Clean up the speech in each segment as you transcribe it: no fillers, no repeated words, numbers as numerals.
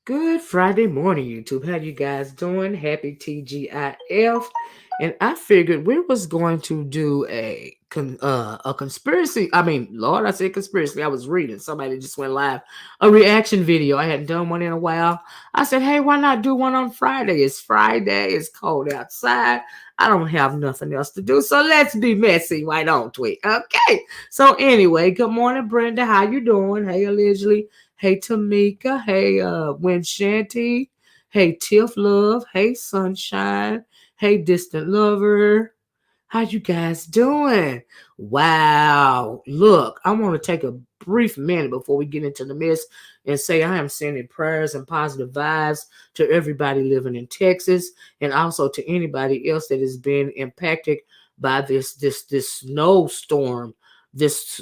Good Friday morning, YouTube. How you guys doing? Happy TGIF. And I figured we was going to do a conspiracy. I mean, Lord, I said conspiracy. I was reading. Somebody just went live. A reaction video. I hadn't done one in a while. I said, hey, why not do one on Friday? It's Friday. It's cold outside. I don't have nothing else to do. So let's be messy. Why don't we? Okay. So anyway, good morning, Brenda. How you doing? Hey, Olivia. Hey Tamika. Hey Winshanti. Hey Tiff Love. Hey Sunshine. Hey Distant Lover. How you guys doing? Wow. Look, I want to take a brief minute before we get into the mess and say I am sending prayers and positive vibes to everybody living in Texas and also to anybody else that has been impacted by this snowstorm, this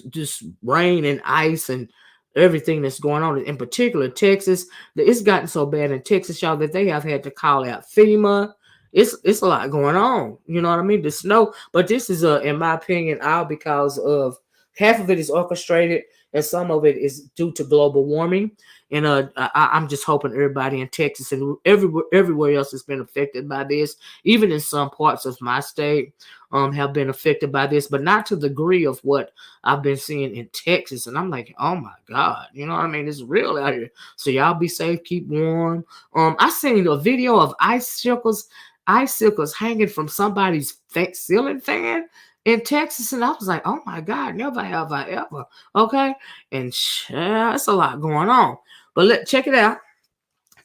rain and ice and everything that's going on. In particular, Texas. It's gotten so bad in Texas, y'all, that they have had to call out FEMA. It's a lot going on. You know what I mean? The snow, but this is in my opinion, all because of half of it is orchestrated and some of it is due to global warming. And I'm just hoping everybody in Texas and everywhere else has been affected by this, even in some parts of my state, have been affected by this, but not to the degree of what I've been seeing in Texas. And I'm like, oh my God, you know what I mean? It's real out here. So y'all be safe, keep warm. I seen a video of icicles hanging from somebody's ceiling fan in Texas, and I was like, "Oh my God, never have I ever." Okay, and it's a lot going on. But check it out.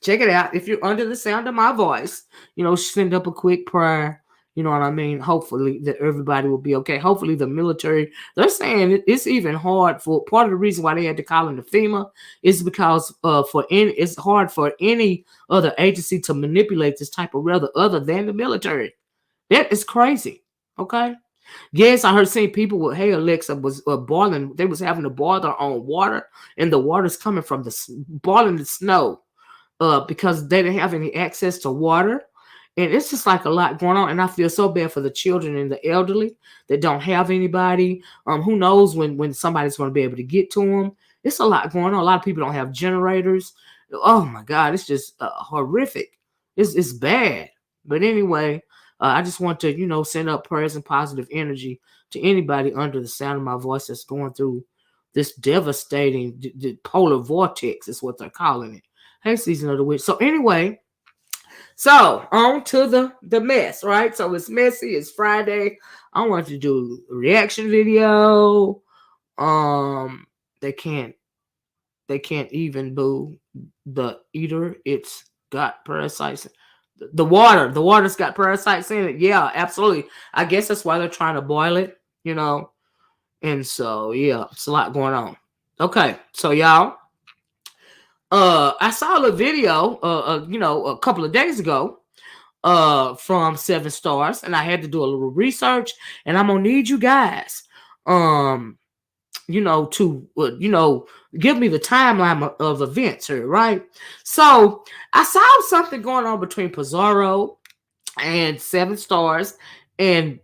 Check it out. If you're under the sound of my voice, send up a quick prayer. You know what I mean? Hopefully that everybody will be okay. Hopefully the military, they're saying it's even hard for part of the reason why they had to call in the FEMA is because it's hard for any other agency to manipulate this type of weather other than the military. That is crazy. Okay. Yes, I heard seeing people with hey Alexa was boiling. They was having to boil their own water, and the water's coming from boiling the snow because they didn't have any access to water. And it's just like a lot going on. And I feel so bad for the children and the elderly that don't have anybody. Who knows when somebody's going to be able to get to them. It's a lot going on. A lot of people don't have generators. Oh my God, it's just horrific. It's bad. But anyway, I just want to, send up prayers and positive energy to anybody under the sound of my voice that's going through this devastating the polar vortex is what they're calling it. Hey, season of the witch. So anyway, so on to the mess, right? So it's messy. It's Friday. I want to do a reaction video. Um, they can't even boo the eater. It's got parasites. The water's got parasites in it. Yeah, absolutely. I guess that's why they're trying to boil it. And so yeah, it's a lot going on. Okay, so y'all. I saw a video, a couple of days ago, from 7 Stars, and I had to do a little research, and I'm gonna need you guys, to give me the timeline of events here, right? So I saw something going on between Pizarro and 7 Stars, and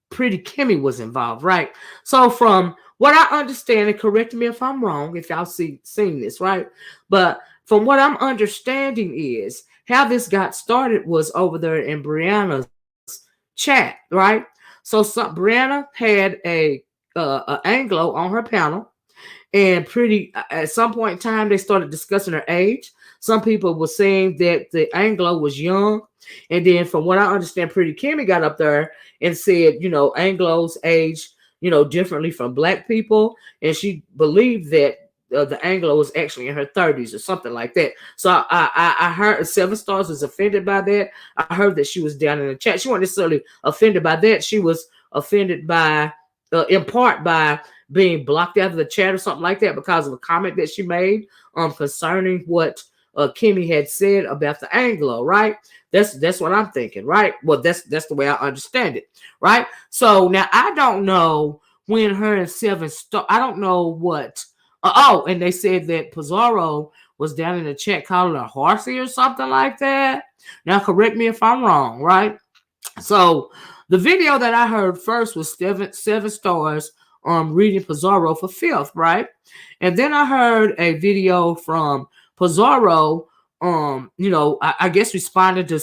Pretty Kimmy was involved, right? So from what I understand, and correct me if I'm wrong, if y'all seen this, right? But from what I'm understanding is how this got started was over there in Brianna's chat, right? So Brianna had a Anglo on her panel, and pretty at some point in time they started discussing her age. Some people were saying that the Anglo was young, and then from what I understand, Pretty Kimmy got up there and said, Anglos age, differently from black people, and she believed that the Anglo was actually in her 30s or something like that. So I heard 7 Stars was offended by that. I heard that she was down in the chat. She wasn't necessarily offended by that. She was offended by, in part, by being blocked out of the chat or something like that because of a comment that she made concerning what Kimmy had said about the Anglo, right? That's what I'm thinking, right? Well, that's the way I understand it, right? So now I don't know when her and 7 Star, I don't know what. And they said that Pizarro was down in the chat calling her horsey or something like that. Now correct me if I'm wrong, right? So the video that I heard first was 7 Stars reading Pizarro for fifth, right? And then I heard a video from Pizarro I guess responded to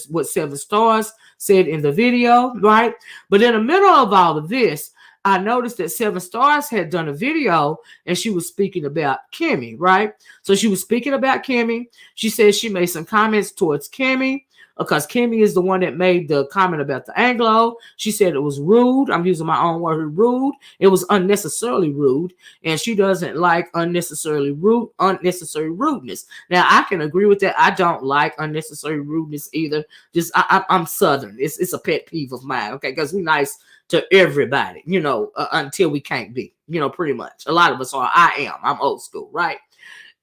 what 7 stars said in the video, right? But in the middle of all of this, I noticed that 7 stars had done a video and she was speaking about Kimmy, right? So she was speaking about Kimmy. She said she made some comments towards Kimmy because Kimmy is the one that made the comment about the Anglo. She said it was rude. I'm using my own word, rude. It was unnecessarily rude, and she doesn't like unnecessary rudeness. Now, I can agree with that. I don't like unnecessary rudeness either. Just I'm Southern. It's a pet peeve of mine, okay? Because we're nice to everybody, until we can't be, pretty much. A lot of us are. I'm old school, right?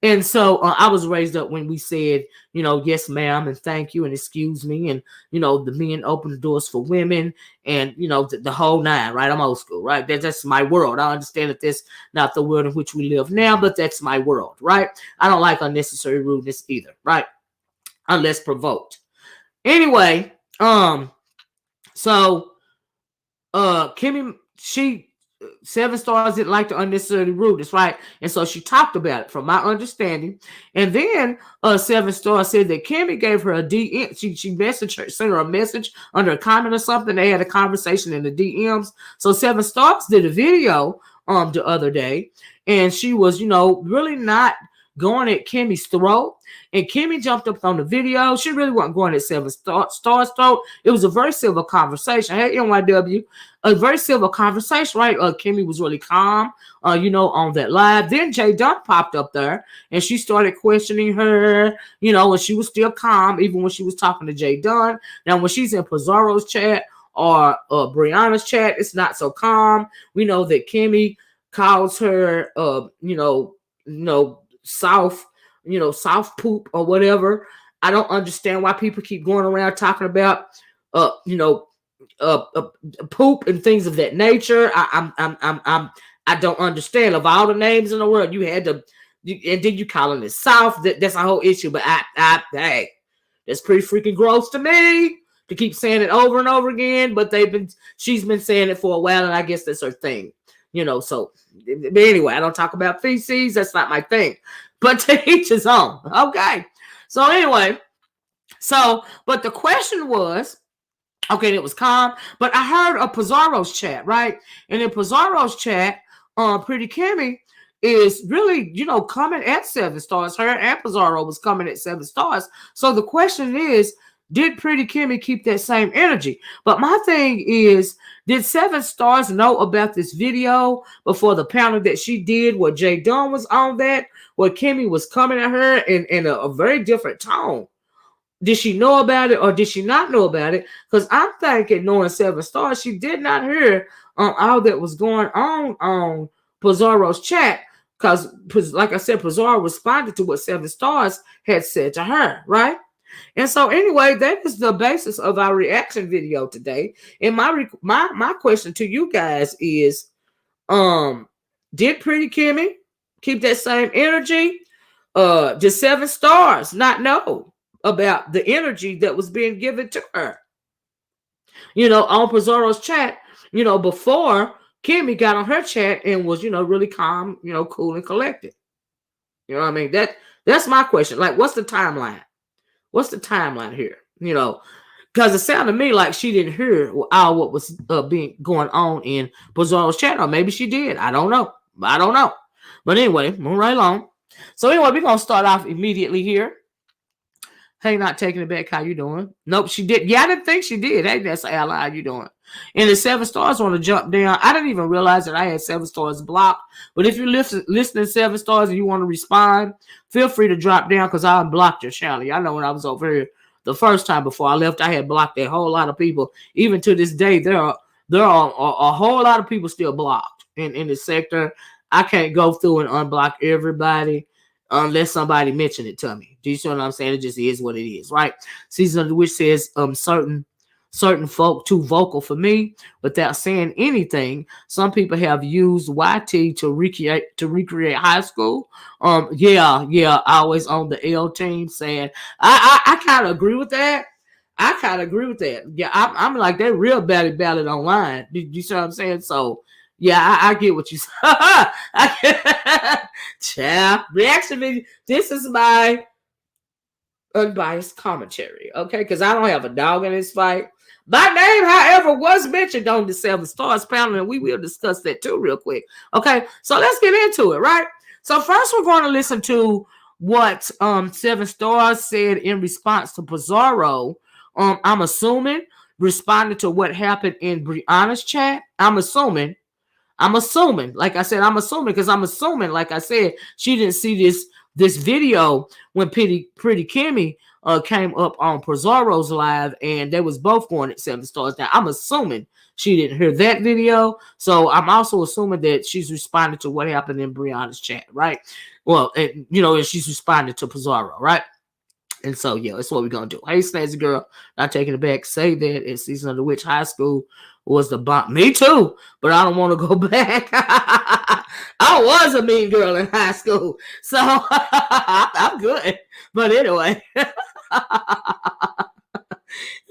And so I was raised up when we said, yes, ma'am, and thank you, and excuse me, and, the men open the doors for women, and, the whole nine, right? I'm old school, right? That's my world. I understand that that's not the world in which we live now, but that's my world, right? I don't like unnecessary rudeness either, right? Unless provoked. Anyway, so Kimmy, 7 stars didn't like the unnecessary rudeness, right? And so she talked about it, from my understanding. And then 7 stars said that Kimmy gave her a DM. She messaged her, sent her a message under a comment or something. They had a conversation in the DMs. So 7 stars did a video the other day, and she was, really not going at Kimmy's throat. And Kimmy jumped up on the video. She really wasn't going at 7 stars throat. It was a very civil conversation. Hey, NYW, a very civil conversation, right? Kimmy was really calm, on that live. Then Jaydunn popped up there, and she started questioning her, and she was still calm, even when she was talking to Jaydunn. Now, when she's in Pizarro's chat or Brianna's chat, it's not so calm. We know that Kimmy calls her, soft poop or whatever. I don't understand why people keep going around talking about, poop and things of that nature. I don't understand. Of all the names in the world, you had to, and then you calling it soft. That's a whole issue. But hey, that's pretty freaking gross to me to keep saying it over and over again. But she's been saying it for a while, and I guess that's her thing. So, but anyway, I don't talk about feces. That's not my thing. But to each his own. Okay. So anyway, but the question was, okay, it was calm. But I heard a Pizarro's chat, right? And in Pizarro's chat, Pretty Kimmy is really, coming at 7 stars. Her and Pizarro was coming at 7 stars. So the question is, did Pretty Kimmy keep that same energy? But my thing is, did 7 stars know about this video before the panel that she did where Jaydunn was on that, where Kimmy was coming at her in a very different tone? Did she know about it or did she not know about it? Because I'm thinking, knowing 7 stars, she did not hear all that was going on Pizarro's chat. Because, like I said, Pizarro responded to what 7 stars had said to her, right? And so anyway, that is the basis of our reaction video today. And my question to you guys is, did Pretty Kimmy keep that same energy? Did 7 stars not know about the energy that was being given to her? On Pizarro's chat, before Kimmy got on her chat and was, really calm, cool and collected. You know what I mean? That's my question. Like, what's the timeline? What's the timeline here? Because it sounded to me like she didn't hear all what was being going on in Pizarro's chat, or maybe she did. I don't know. But anyway, moving right along. So anyway, we're gonna start off immediately here. Hey, not taking it back. How you doing? Nope, she did. Yeah, I didn't think she did. Hey, that's Ally. How you doing? And the 7 stars want to jump down. I didn't even realize that I had 7 stars blocked. But if you're listening 7 stars and you want to respond, feel free to drop down because I unblocked your channel. I know when I was over here the first time before I left, I had blocked a whole lot of people. Even to this day, there are a whole lot of people still blocked in the sector. I can't go through and unblock everybody unless somebody mentioned it to me. Do you see what I'm saying? It just is what it is, right? Season of the Witch says certain folk too vocal for me without saying anything. Some people have used YT to recreate high school. Yeah, always on the L team saying I kind of agree with that. Yeah, I'm like that real ballad online. You see what I'm saying? So yeah, I get what you said. Child, reaction video. This is my unbiased commentary, okay? Because I don't have a dog in this fight. My name, however, was mentioned on the 7 Stars panel, and we will discuss that too real quick. Okay, so let's get into it, right? So first we're going to listen to what 7 Stars said in response to Bizarro. I'm assuming responded to what happened in Brianna's chat. I'm assuming, like I said, because I'm assuming, like I said, she didn't see this video when Pretty Kimmy came up on Pizarro's live, and they was both going at 7 Stars. Now I'm assuming she didn't hear that video, so I'm also assuming that she's responded to what happened in Brianna's chat, right? Well, and, and she's responded to Pizarro, right? And so, yeah, that's what we're going to do. Hey, Snazzy Girl, not taking it back. Say that in Season of the Witch High School was the bomb. Me too, but I don't want to go back. I was a mean girl in high school, so I'm good. But anyway.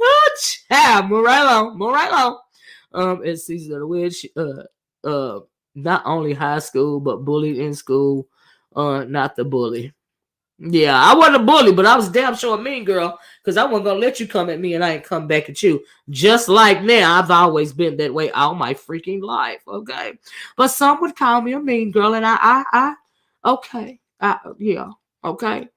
Oh, child, move right along. In Season of the Witch, not only high school, but bullied in school. Not the bully. Yeah, I wasn't a bully, but I was damn sure a mean girl, because I wasn't going to let you come at me and I ain't come back at you. Just like now, I've always been that way all my freaking life, okay? But some would call me a mean girl, and okay. Yeah, okay.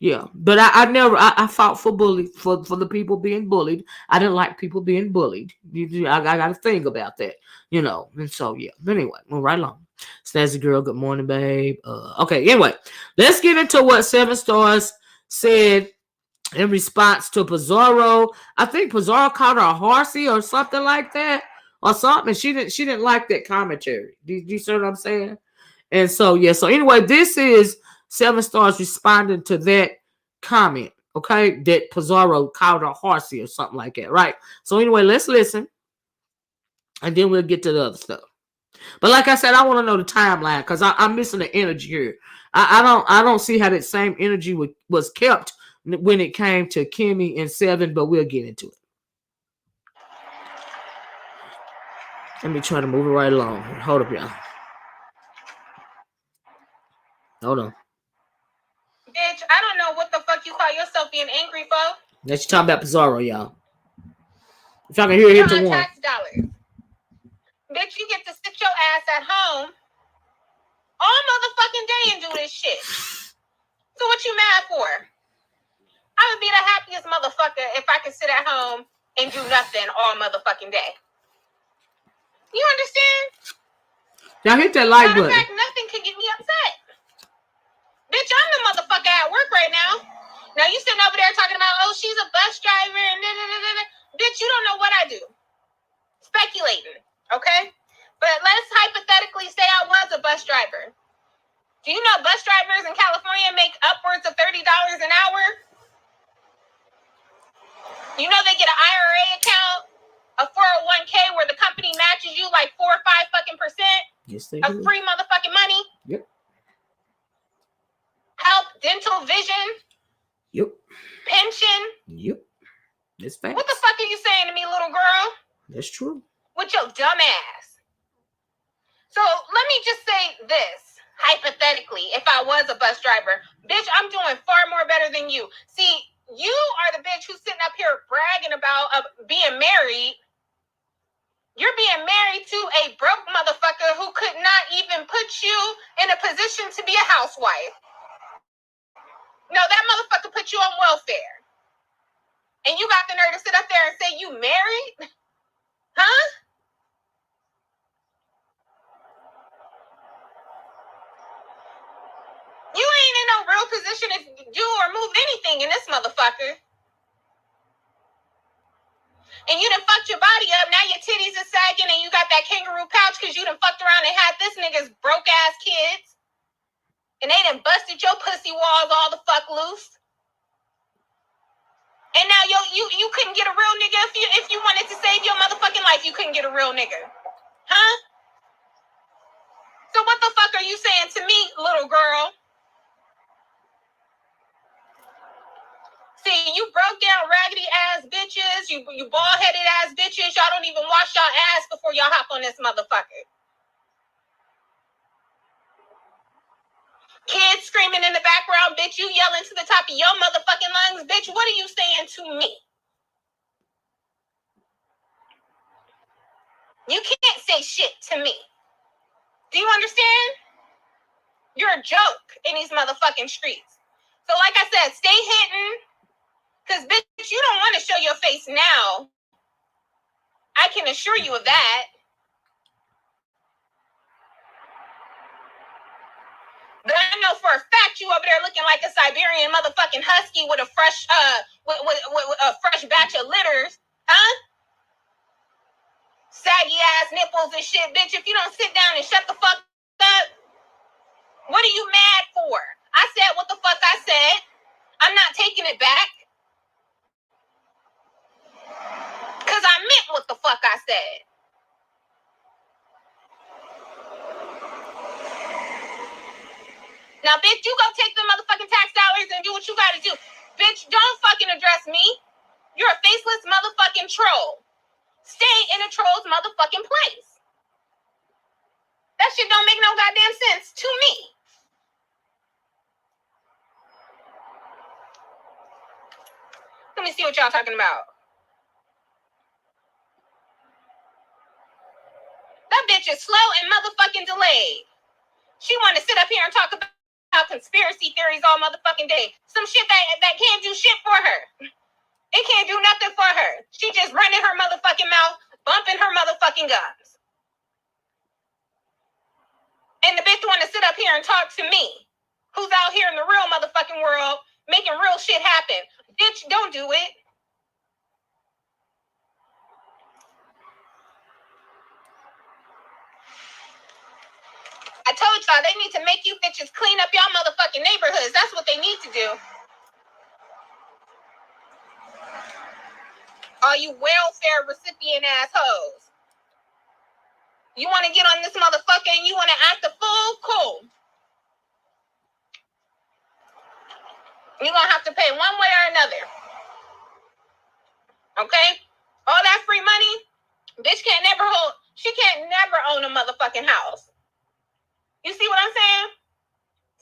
Yeah, but I fought for for the people being bullied. I didn't like people being bullied. I got to think about that, and so, yeah. But anyway, move right along. Snazzy Girl, good morning, babe. Okay, anyway, let's get into what 7 Stars said in response to Bizarro. I think Bizarro called her a horsey or something like that, or something. She didn't like that commentary. Do you see what I'm saying? And so, yeah. So anyway, this is 7 Stars responding to that comment. Okay, that Pizarro called her horsey or something like that, right? So anyway, let's listen, and then we'll get to the other stuff. But like I said, I want to know the timeline, because I'm missing the energy here. I don't see how that same energy was kept when it came to Kimmy and 7, but we'll get into it. Let me try to move it right along. Hold up, y'all. Hold on. Bitch, I don't know what the fuck you call yourself being angry for. Let's talk about Bizarro, y'all. If y'all can hear it, hit to one. Tax dollars. Bitch, you get to sit your ass at home all motherfucking day and do this shit. So what you mad for? I would be the happiest motherfucker if I could sit at home and do nothing all motherfucking day. You understand? Y'all hit that like button. Matter of fact, nothing can get me upset. Bitch, I'm the motherfucker at work right now. Now you sitting over there talking about, oh, she's a bus driver and da-da-da-da-da. Bitch, you don't know what I do. Speculating, okay? But let's hypothetically say I was a bus driver. Do you know bus drivers in California make upwards of $30 an hour? You know they get an IRA account, a 401k where the company matches you like 4 or 5 fucking percent of free motherfucking money? Yep. Health, dental, vision. Yep. Pension. Yep. That's facts. What the fuck are you saying to me, little girl? That's true. With your dumb ass. So let me just say this. Hypothetically, if I was a bus driver, bitch, I'm doing far more better than you. See, you are the bitch who's sitting up here bragging about being married. You're being married to a broke motherfucker who could not even put you in a position to be a housewife. No, that motherfucker put you on welfare. And you got the nerve to sit up there and say you married? Huh? You ain't in no real position to do or move anything in this motherfucker. And you done fucked your body up. Now your titties are sagging and you got that kangaroo pouch because you done fucked around and had this nigga's broke ass kids. And they done busted your pussy walls all the fuck loose. And now you couldn't get a real nigga if you wanted to save your motherfucking life. You couldn't get a real nigga. Huh? So what the fuck are you saying to me, little girl? See, you broke down raggedy ass bitches. You bald-headed ass bitches. Y'all don't even wash y'all ass before y'all hop on this motherfucker. Kids screaming in the background, bitch, you yelling to the top of your motherfucking lungs, bitch, what are you saying to me? You can't say shit to me. Do you understand? You're a joke in these motherfucking streets. So like I said, stay hidden. Because, bitch, you don't want to show your face now. I can assure you of that. But I know for a fact you over there looking like a Siberian motherfucking husky with a fresh, with a fresh batch of litters. Huh? Saggy ass nipples and shit, bitch. If you don't sit down and shut the fuck up, what are you mad for? I said what the fuck I said. I'm not taking it back. Because I meant what the fuck I said. Now, bitch, you go take the motherfucking tax dollars and do what you gotta do. Bitch, don't fucking address me. You're a faceless motherfucking troll. Stay in a troll's motherfucking place. That shit don't make no goddamn sense to me. Let me see what y'all talking about. That bitch is slow and motherfucking delayed. She want to sit up here and talk about conspiracy theories all motherfucking day. Some shit that can't do shit for her. It can't do nothing for her. She just running her motherfucking mouth, bumping her motherfucking gums. And the bitch want to sit up here and talk to me, who's out here in the real motherfucking world, making real shit happen. Bitch, don't do it. I told y'all they need to make you bitches clean up y'all motherfucking neighborhoods. That's what they need to do. All you welfare recipient assholes. You want to get on this motherfucker and you want to act a fool? Cool. You're going to have to pay one way or another. Okay? All that free money, bitch can't never own a motherfucking house. You see what I'm saying?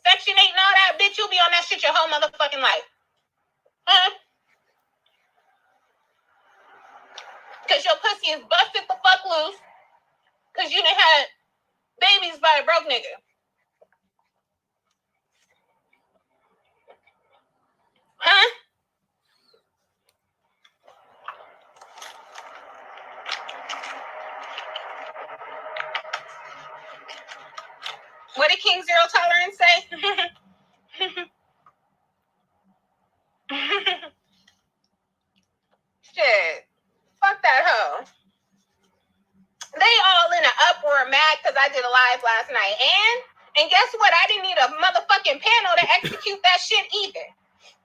Section 8 and all that, bitch, you'll be on that shit your whole motherfucking life. Huh? Because your pussy is busted the fuck loose. Because you done had babies by a broke nigga. Huh? What did King Zero Tolerance say? Shit. Fuck that hoe. They all in an uproar mad because I did a live last night. And guess what? I didn't need a motherfucking panel to execute that shit either.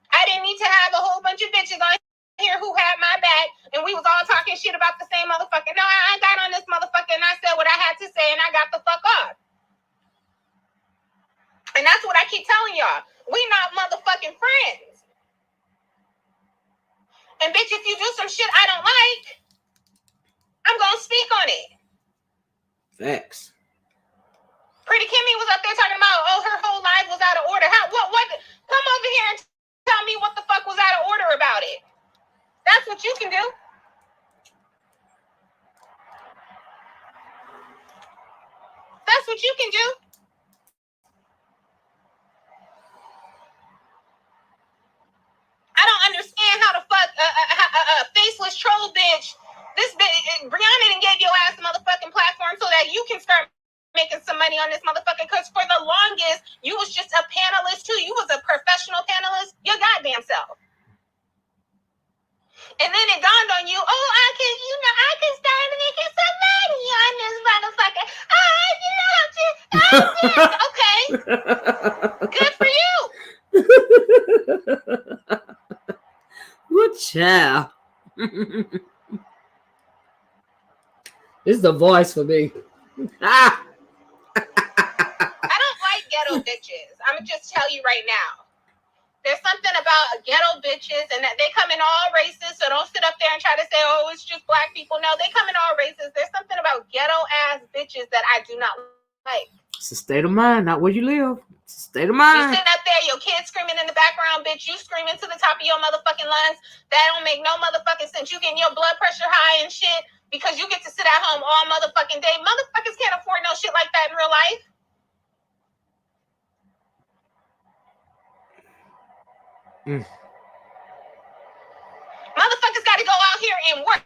I didn't need to have a whole bunch of bitches on here who had my back and we was all talking shit about the same motherfucker. No, I got on this motherfucker and I said what I had to say and I got the fuck off. And that's what I keep telling y'all. We not motherfucking friends. And bitch, if you do some shit I don't like, I'm gonna speak on it. Facts. Pretty Kimmy was up there talking about, oh, her whole life was out of order. What? Come over here and tell me what the fuck was out of order about it. That's what you can do. That's what you can do. I don't understand how the fuck a faceless troll bitch, this bitch, Brianna done gave your ass a motherfucking platform so that you can start making some money on this motherfucker, because for the longest, you was just a panelist too. You was a professional panelist, your goddamn self. And then it dawned on you, oh, I can start making some money on this motherfucker. Okay. Good for you. Good child. This is the voice for me. I don't like ghetto bitches. I'm gonna just tell you right now. There's something about ghetto bitches and that they come in all races, so don't sit up there and try to say, oh, it's just black people. No, they come in all races. There's something about ghetto ass bitches that I do not like. It's a state of mind, not where you live. It's a State of mind. You sitting up there, your kids screaming in the background, bitch. You screaming to the top of your motherfucking lungs. That don't make no motherfucking sense. You getting your blood pressure high and shit because you get to sit at home all motherfucking day. Motherfuckers can't afford no shit like that in real life. Motherfuckers got to go out here and work.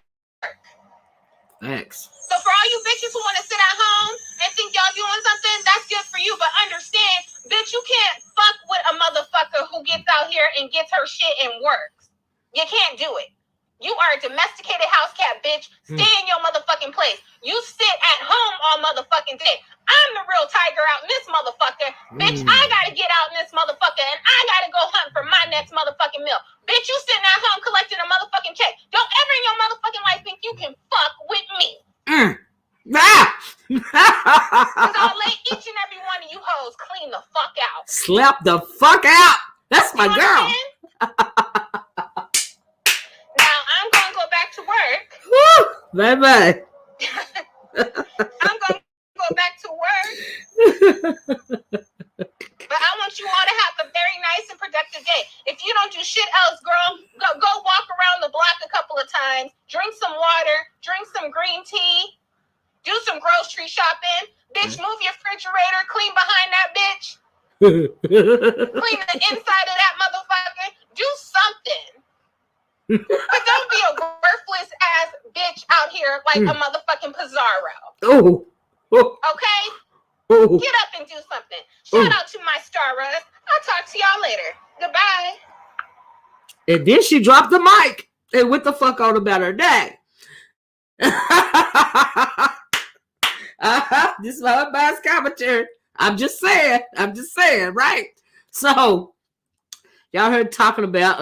Thanks. So for all you bitches who want to sit at home and think y'all doing something, that's good for you. But understand, bitch, you can't fuck with a motherfucker who gets out here and gets her shit and works. You can't do it. You are a domesticated house cat, bitch. Stay in your motherfucking place. You sit at home all motherfucking day. I'm the real tiger out in this motherfucker. Bitch, I gotta get out in this motherfucker and I gotta go hunt for my next motherfucking meal. Bitch, you sitting at home collecting a motherfucking check. Don't ever in your motherfucking life think you can fuck with me. Because I'll let each and every one of you hoes clean the fuck out. Slap the fuck out. That's my girl. Now I'm gonna go back to work. Woo, bye-bye. I'm gonna go back to work. But I want you all to have a very nice and productive day. If you don't do shit else, girl, go walk around the block a couple of times, drink some water, drink some green tea, do some grocery shopping. Bitch, move your refrigerator, clean behind that bitch. Clean the inside of that motherfucker. Do something. But don't be a worthless ass bitch out here like a motherfucking Pizarro. Oh. Okay? Oh. Get up and do something. Shout out to my stars. I'll talk to y'all later. Goodbye. And then she dropped the mic and went the fuck on about her day. This is my unbiased commentary. I'm just saying, right? So y'all heard talking about,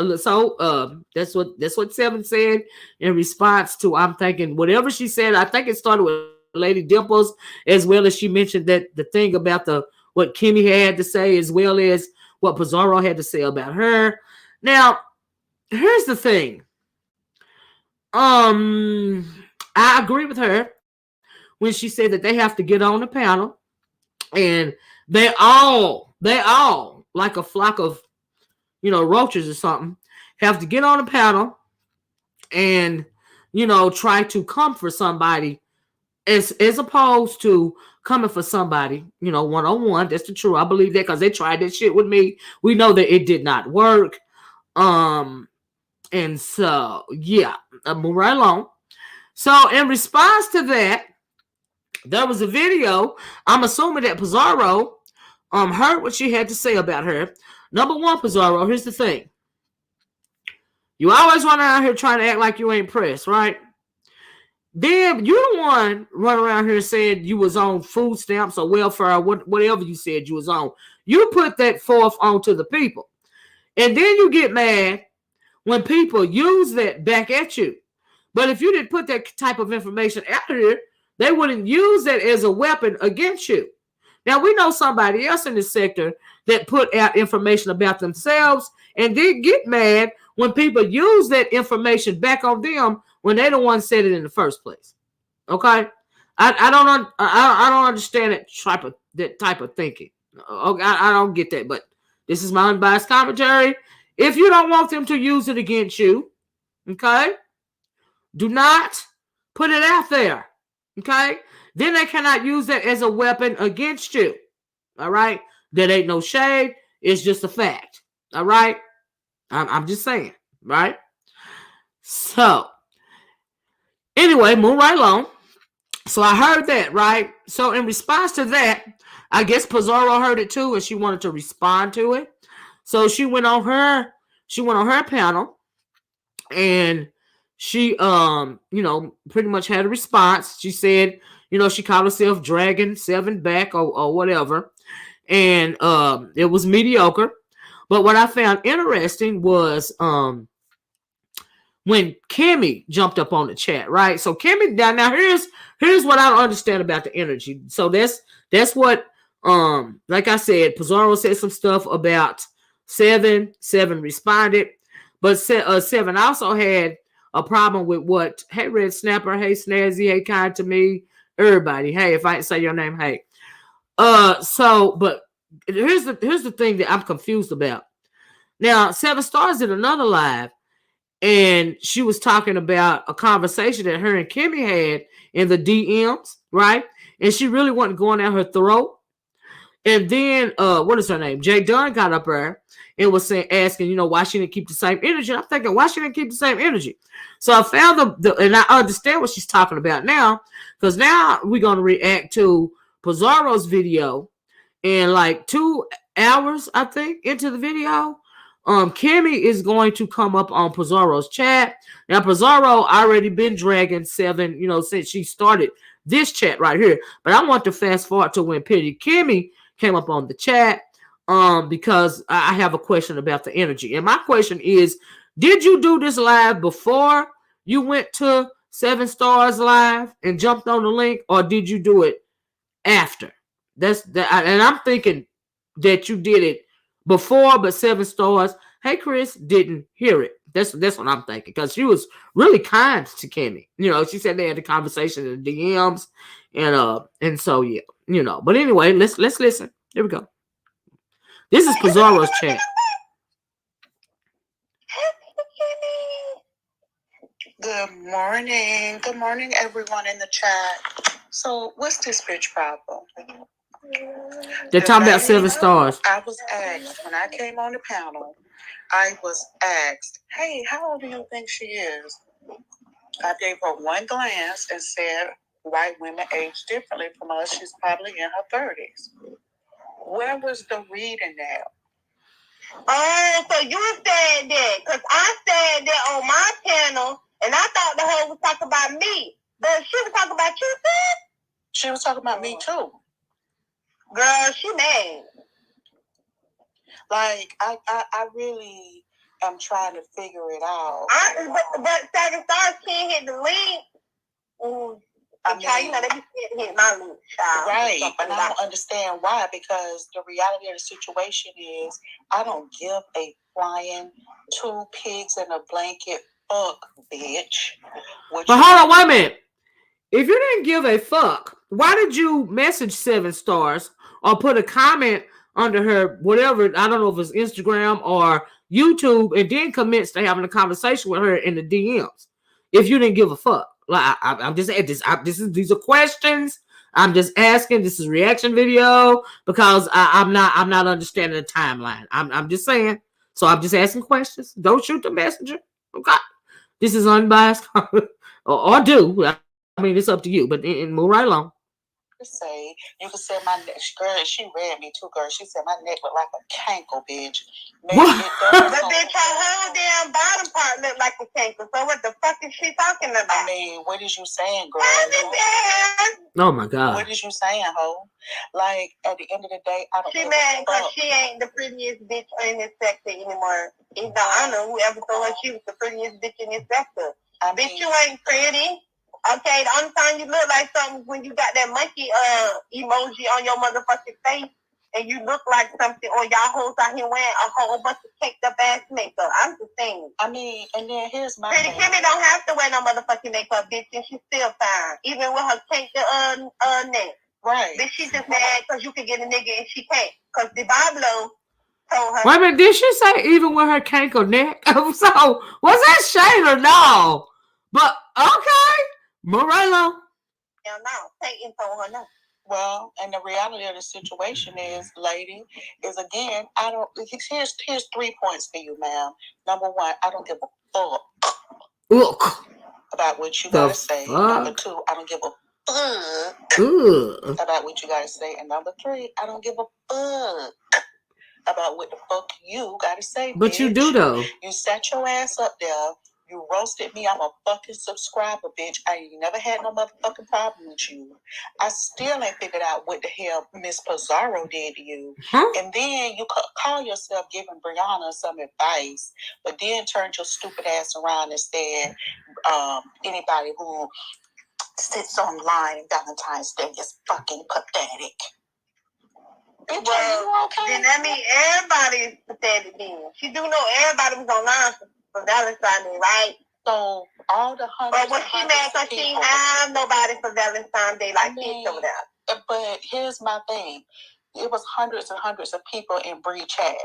that's what Seven said in response to, I'm thinking, whatever she said, I think it started with Lady Dimples, as well as she mentioned that the thing about what Kimmy had to say, as well as what Bizarro had to say about her. Now, here's the thing. I agree with her when she said that they have to get on the panel, and they all like a flock of roaches or something, have to get on the panel and try to come for somebody as opposed to coming for somebody one-on-one. That's the truth. I believe that because they tried that shit with me. We know that it did not work. And so yeah, I move right along. So in response to that, there was a video. I'm assuming that Pizarro heard what she had to say about her. Number one, Pizarro, here's the thing. You always run around here trying to act like you ain't pressed, right? Then you the one running around here saying you was on food stamps or welfare or whatever you said you was on. You put that forth onto the people. And then you get mad when people use that back at you. But if you didn't put that type of information out here, they wouldn't use that as a weapon against you. Now, we know somebody else in this sector that put out information about themselves and did get mad when people use that information back on them when they the one said it in the first place. Okay? I don't understand that type of thinking. Okay, I don't get that, but this is my unbiased commentary. If you don't want them to use it against you, okay, do not put it out there. Okay? Then they cannot use that as a weapon against you. All right? That ain't no shade. It's just a fact. All right? I'm just saying. Right? So, anyway, move right along. So I heard that, right? So in response to that, I guess Pizarro heard it too, and she wanted to respond to it. So she went on her panel, and she pretty much had a response. She said, she called herself Dragon 7 back or whatever. And it was mediocre. But what I found interesting was when Kimmy jumped up on the chat, right? So Kimmy, now here's what I don't understand about the energy. So that's what like I said, Pizarro said some stuff about Seven responded, but Seven also had a problem with what, hey Red Snapper, hey Snazzy, hey Kind to Me, everybody, hey, if I didn't say your name, hey. But here's the thing that I'm confused about. Now, 7 Stars did another live, and she was talking about a conversation that her and Kimmy had in the DMs, right? And she really wasn't going down her throat. And then, what is her name? Jaydunn got up there and was asking, why she didn't keep the same energy. And I'm thinking, why she didn't keep the same energy? So I found and I understand what she's talking about now, because now we're going to react to Pizarro's video. And like 2 hours, I think, into the video, Kimmy is going to come up on Pizarro's chat. Now, Pizarro already been dragging 7, since she started this chat right here. But I want to fast forward to when Petty Kimmy came up on the chat, because I have a question about the energy. And my question is, did you do this live before you went to 7 Stars live and jumped on the link, or did you do it after? And I'm thinking that you did it before, but 7 Stars, hey Chris, didn't hear it. That's what I'm thinking, because she was really kind to Kimmy. She said they had a conversation in the DMs, and so yeah, But anyway, let's listen. Here we go. This is Pizarro's chat. Good morning, everyone in the chat. So, what's this bitch problem? They're talking about 7 Stars. I was asked when I came on the panel. I was asked, "Hey, how old do you think she is?" I gave her one glance and said, "White women age differently from us. She's probably in her 30s." Where was the reading at? Oh, so you said that, because I said that on my panel, and I thought the whole was talking about me. But she was talking about you, sis? She was talking about me, too. Girl, she mad. Like, I really am trying to figure it out. But 7 Stars can't hit the link. I mean, they be hit my link, child. Right, and I don't understand why, because the reality of the situation is I don't give a flying 2 pigs in a blanket fuck, bitch. But hold on, wait a minute. If you didn't give a fuck, why did you message 7 Stars or put a comment under her, whatever, I don't know if it's Instagram or YouTube, and then commence to having a conversation with her in the DMs if you didn't give a fuck? Like, I'm just these are questions. I'm just asking. This is a reaction video because I'm not understanding the timeline. I'm just saying. So I'm just asking questions. Don't shoot the messenger. Okay. This is unbiased, or do. I mean, it's up to you. But move right along. You could say my neck, girl. She read me too, girl. She said my neck looked like a cankle, bitch. But bitch, her whole damn bottom part looked like a cankle. So what the fuck is she talking about? I mean, what is you saying, girl? Oh my god. What is you saying, ho? Like, at the end of the day, I don't. She mad because she ain't the prettiest bitch in this sector anymore. I don't know whoever told her she was the prettiest bitch in this sector. Bitch, you ain't pretty. Okay, the only time you look like something when you got that monkey emoji on your motherfucking face, and you look like something, or y'all hoes out here wearing a whole bunch of caked up ass makeup. I'm just saying. I mean, and then here's my Pretty Kimmy don't have to wear no motherfucking makeup, bitch, and she's still fine, even with her caked neck. Right. Bitch, she just mad because you can get a nigga and she can't. Because DeBablo told her. Wait a minute, did she say even with her cankle neck? So was that shade or no? But okay. Morello. Hell no. Satan told her no. Well, and the reality of the situation is, lady, is again, here's 3 points for you, ma'am. Number 1, I don't give a fuck about what you gotta say. Number 2, I don't give a fuck about what you gotta say. And number 3, I don't give a fuck about what the fuck you gotta say. But bitch, you do though. You sat your ass up there. You roasted me. I'm a fucking subscriber, bitch. I ain't never had no motherfucking problem with you. I still ain't figured out what the hell Miss Pizarro did to you. And then you call yourself giving Brianna some advice, but then turned your stupid ass around and said anybody who sits online in Valentine's Day is fucking pathetic. Bitch, well, okay? Then that means everybody is pathetic then. She do know everybody was online for Valentine's Day, right? So all the hundreds. But was she mad because she didn't have nobody for Valentine's Day like this over there? But here's my thing. It was hundreds and hundreds of people in Bree chat.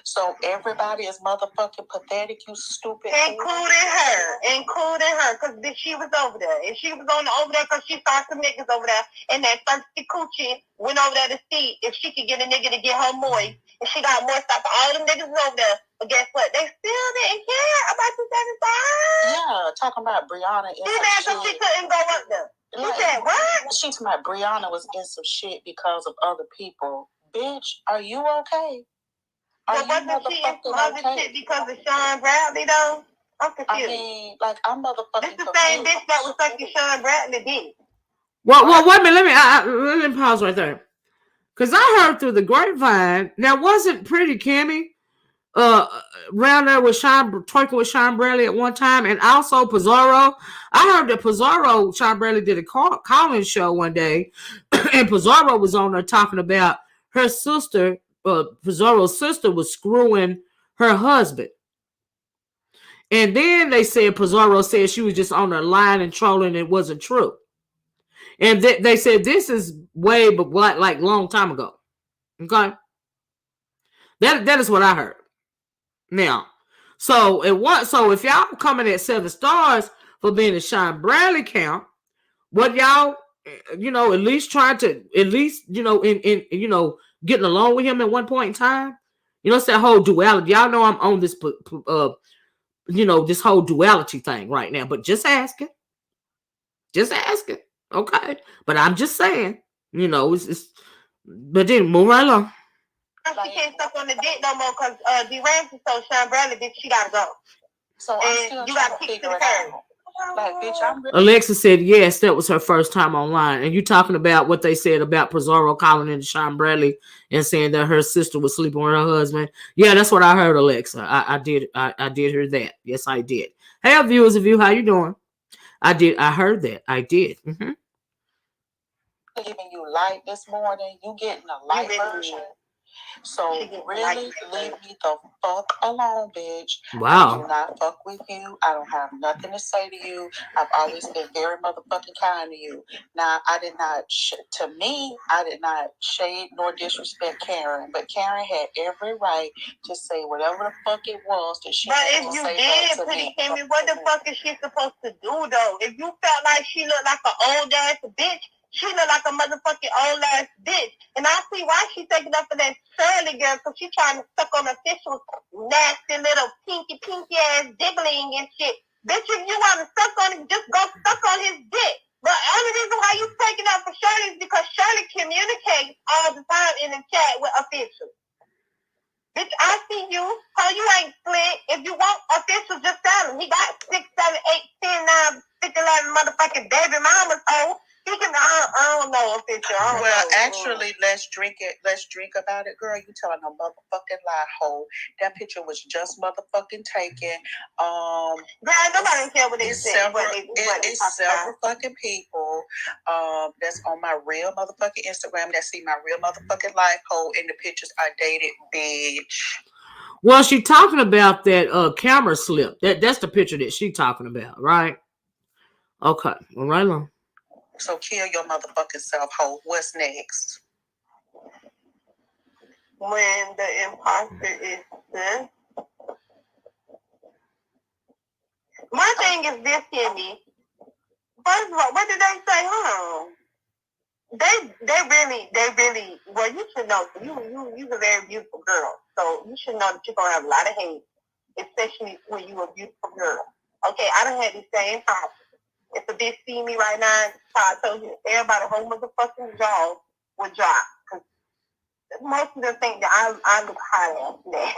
So everybody is motherfucking pathetic, you stupid. Including her, because she was over there. And she was over there because she saw some niggas over there. And that thirsty coochie went over there to see if she could get a nigga to get her moist. And she got moist after all them niggas over there. But guess what? They still didn't care about the 75. Yeah, talking about Brianna. She mad because she couldn't go up there. She said, what? She talking about Brianna was in some shit because of other people. Bitch, are you okay? But wasn't she in some other shit because of Sean Bradley, though? I'm confused. I mean, like, I'm motherfucking This the same bitch that was sucking Sean Bradley dick. Well, wait a minute. Let me pause right there. Because I heard through the grapevine, now wasn't Pretty Kimmy around there with twerking with Sean Bradley at one time, and also Pizarro. I heard that Pizarro, Sean Bradley did a call-in show one day, and Pizarro was on there talking about her sister, Pizarro's sister was screwing her husband. And then they said Pizarro said she was just on her line and trolling. It wasn't true. And they said this is way, but like long time ago. Okay, that is what I heard. Now, so if y'all coming at 7 stars for being a Sean Bradley count, what y'all, at least trying to in getting along with him at one point in time. It's that whole duality. Y'all know I'm on this this whole duality thing right now, but just asking. Okay, but I'm just saying, it's but then move right along. She can't suck on the dick no more because D. Ramsey told Sean Bradley, bitch, she gotta go. So you gotta figure it out. Like, bitch, I'm really... Alexa said yes, that was her first time online. And you talking about what they said about Pizarro calling in Sean Bradley and saying that her sister was sleeping with her husband. Yeah, that's what I heard, Alexa. I did hear that. Yes, I did. Hey, viewers of you, how you doing? I heard that. I did. Giving you light this morning. You getting a light version. So really leave me the fuck alone, bitch. Wow. I do not fuck with you. I don't have nothing to say to you. I've always been very motherfucking kind to you. Now, I did not shade nor disrespect Karen, but Karen had every right to say whatever the fuck it was that she had to say back to me. But if you did, Pretty Kimmy, what the fuck is she supposed to do, though? If you felt like she looked like an old ass bitch, she look like a motherfucking old ass bitch. And I see why she's taking up for that Shirley girl, because she's trying to suck on official nasty little pinky ass diggling and shit. Bitch, if you want to suck on it, just go suck on his dick. But the only reason why you taking up for Shirley is because Shirley communicates all the time in the chat with officials. Bitch, I see you. How you ain't split. If you want officials, just tell him. He got 6, 7, 8, 10, 9, 50, 11 motherfucking baby mamas. I don't know, official. Actually, let's drink it. Let's drink about it, girl. You telling a motherfucking lie, hoe. That picture was just motherfucking taken. Girl, nobody care what they say. It's several fucking people that's on my real motherfucking Instagram that see my real motherfucking life, hoe, and the pictures are dated, bitch. Well, she talking about that camera slip. That's the picture that she talking about, right? Okay, well, right along. So kill your motherfucking self, hoe. What's next? When the imposter is this. My thing is this, Kimmy. First of all, what did they say? Hold on. They really. Well, you should know. You're a very beautiful girl, so you should know that you're gonna have a lot of hate, especially when you're a beautiful girl. Okay, I don't have the same problem. If a bitch see me right now, I told you, everybody whole motherfucking jaw would drop. Cause most of them think that I look hot ass today.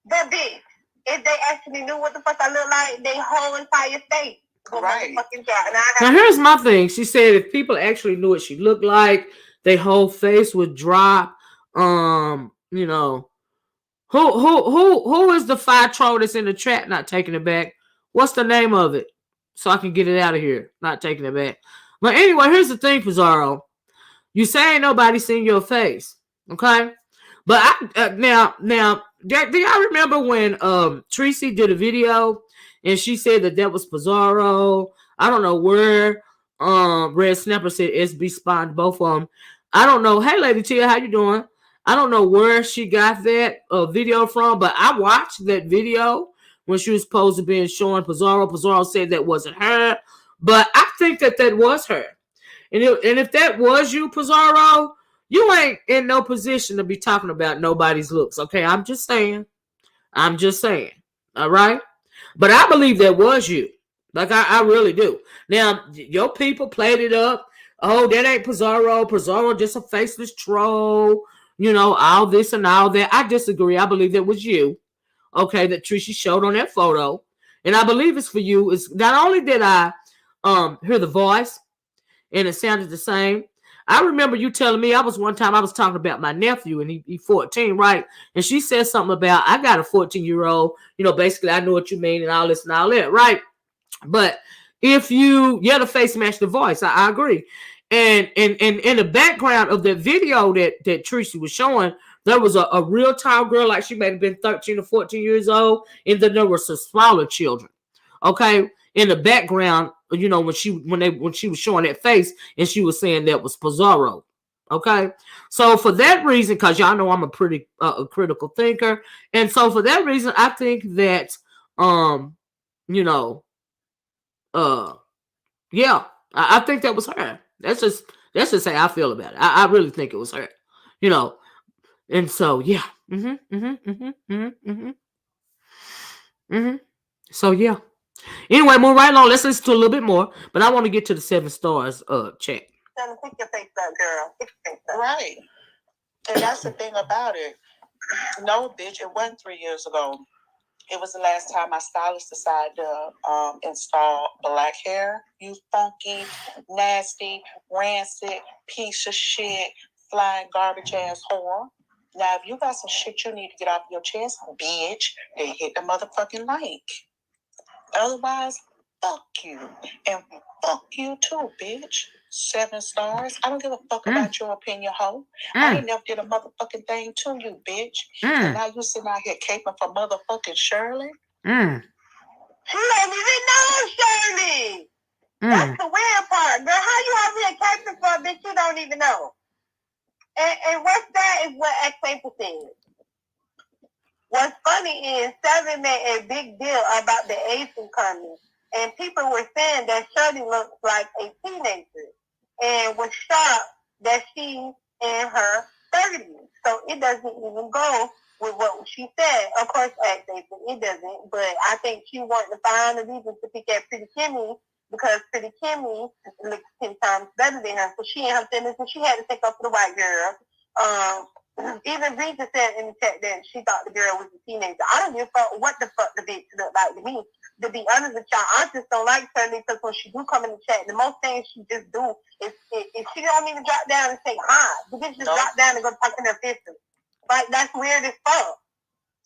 But bitch, if they actually knew what the fuck I look like, they whole entire face would motherfucking drop. Now here's my thing. She said if people actually knew what she looked like, their whole face would drop. Who is the fire troll that's in the chat not taking it back? What's the name of it? So I can get it out of here. Not taking it back. But anyway, here's the thing, Pizarro. You say ain't nobody seen your face. Okay? But now, do y'all remember when Tracy did a video and she said that was Pizarro? I don't know where. Red Snapper said SB spawned both of them. I don't know. Hey, Lady Tia, how you doing? I don't know where she got that video from, but I watched that video when she was supposed to be showing Pizarro. Pizarro said that wasn't her, but I think that was her. And if that was you, Pizarro, you ain't in no position to be talking about nobody's looks. Okay, I'm just saying. I'm just saying. All right, but I believe that was you. Like I really do. Now your people played it up. Oh, that ain't Pizarro. Pizarro just a faceless troll. You know, all this and all that. I disagree. I believe that was you. Okay, that Tricia showed on that photo, and I believe it's for you. It's not only did I hear the voice and it sounded the same. I remember you telling me I was talking about my nephew and he 14, right? And she said something about I got a 14-year-old, you know, basically I know what you mean and all this and all that, right? But if the face matched the voice, I agree. And in the background of the video that Tracy was showing, there was a real tall girl, like she may have been 13 or 14 years old, and then there were some smaller children. Okay, in the background, you know, when she was showing that face and she was saying that was Pizarro. Okay, so for that reason, because y'all know I'm a pretty a critical thinker, and so for that reason, I think that you know, uh, yeah, I think that was her. That's just how I feel about it. I really think it was her. You know, and so yeah. So yeah. Anyway, move right along. Let's listen to a little bit more. But I want to get to the 7 stars check. Pick your face up, girl. Pick your face up. Right. And that's the thing about it. No, bitch, it wasn't 3 years ago. It was the last time my stylist decided to install black hair. You funky, nasty, rancid, piece of shit, flying garbage ass whore. Now, if you got some shit you need to get off your chest, bitch, then hit the motherfucking like. Otherwise, fuck you. And fuck you too, bitch. 7 stars. I don't give a fuck about your opinion, hoe. I ain't never did a motherfucking thing to you, bitch. And now you sitting out here caping for motherfucking Shirley. She don't even know Shirley. That's the weird part, girl. How you out here caping for a bitch you don't even know? And what's that is what ex-April said. What's funny is 7 made a big deal about the Asian coming. And people were saying that Shirley looks like a teenager. And was shocked that she's in her 30s. So it doesn't even go with what she said. Of course, it doesn't. But I think she wanted to find a reason to pick at Pretty Kimmy because Pretty Kimmy looks 10 times better than her. So she and her feelings, and she had to take up for the white girl. Even Rita said in the chat that she thought the girl was a teenager. I don't give a fuck what the fuck the bitch looked like to me. To be honest with y'all, I just don't like her because when she do come in the chat, the most things she just do is if she don't even drop down and say hi, the bitch just drop down and go talk in her business. Like, that's weird as fuck.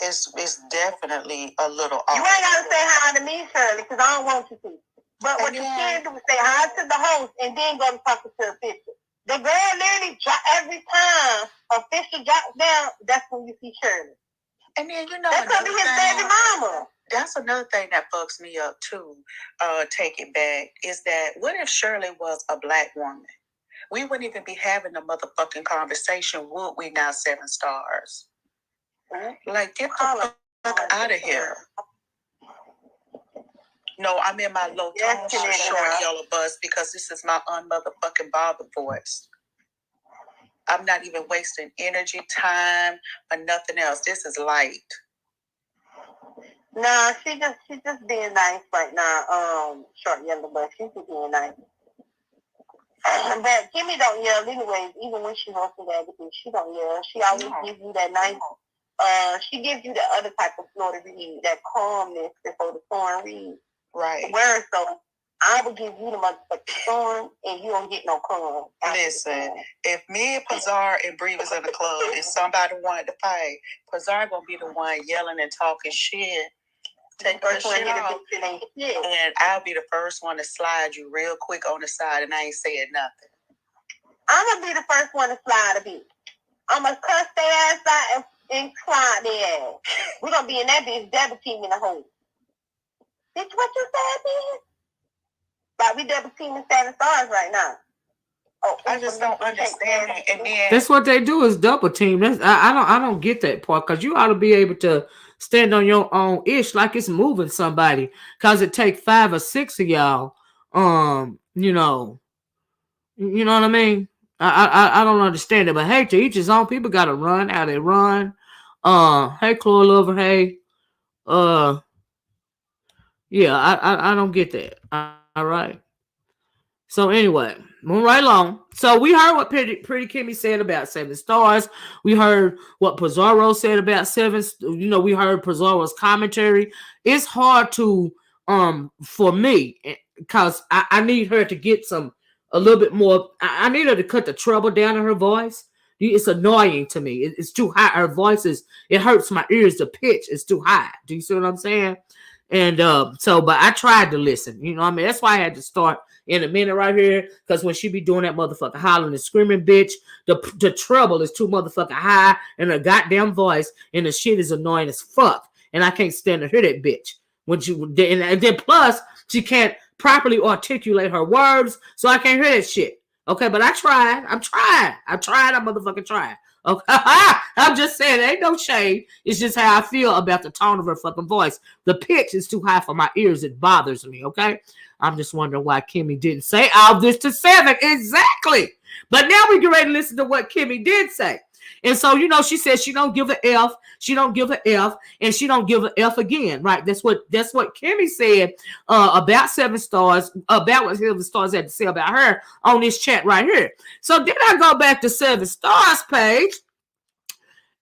It's definitely a little off. You ain't gotta say hi to me, Shirley, because I don't want you to. But what you can do is say hi to the host and then go to talk to the official. The girl literally every time official drops down, that's when you see Shirley. And then that could be his baby mama. That's another thing that fucks me up too. Take it back is that what if Shirley was a black woman? We wouldn't even be having a motherfucking conversation, would we? Now 7 stars. Like, get the fuck out of here. No, I'm in my low tone short yellow bus because this is my unmotherfucking bother voice. I'm not even wasting energy, time, or nothing else. This is light. Nah, she just being nice right now. Short yellow bus. She's just being nice. But Kimmy don't yell anyways. Even when she wants to everything, she don't yell. She always gives you that nice. She gives you the other type of floor to read, that calmness before the storm reads. Right. Where so I would give you the motherfucking storm and you don't get no calm. Listen, if me and Pizarro and Bree was in the club and somebody wanted to fight, Pizarro gonna be the one yelling and talking shit. Take the shit off. And I'll be the first one to slide you real quick on the side and I ain't saying nothing. I'm gonna be the first one to slide a bitch. I'm gonna cuss their ass out and slide their ass. We're gonna be in that bitch double teaming the hole. Bitch, what you said, bitch? Like, we double teaming 7 stars right now. Oh, I just don't understand it. And then that's what they do is double team. I don't get that part because you ought to be able to stand on your own ish like it's moving somebody because it take 5 or 6 of y'all. You know what I mean. I don't understand it, but hey, to each his own. People gotta run how they run. Hey, Chloe Lover. Hey, yeah, I don't get that. All right. So anyway, moving right along. So we heard what Pretty Kimmy said about 7 stars. We heard what Pizarro said about 7. We heard Pizarro's commentary. It's hard to for me because I need her to get a little bit more. I need her to cut the treble down in her voice. It's annoying to me. It's too high. Her voice it hurts my ears. The pitch is too high. Do you see what I'm saying? And but I tried to listen. You know what I mean? That's why I had to start in a minute right here. Because when she be doing that motherfucker hollering and screaming, bitch, the treble is too motherfucking high in her goddamn voice. And the shit is annoying as fuck. And I can't stand to hear that bitch. And then plus, she can't properly articulate her words. So I can't hear that shit. Okay, but I tried. I motherfucking tried. Okay, I'm just saying, ain't no shade. It's just how I feel about the tone of her fucking voice. The pitch is too high for my ears. It bothers me, okay? I'm just wondering why Kimmy didn't say all this to 7. Exactly. But now we get ready to listen to what Kimmy did say. And so, she said she don't give an F. She don't give an F. And she don't give an F again, right? That's what Kimmy said about 7 stars, about what 7 stars had to say about her on this chat right here. So then I go back to 7 stars page.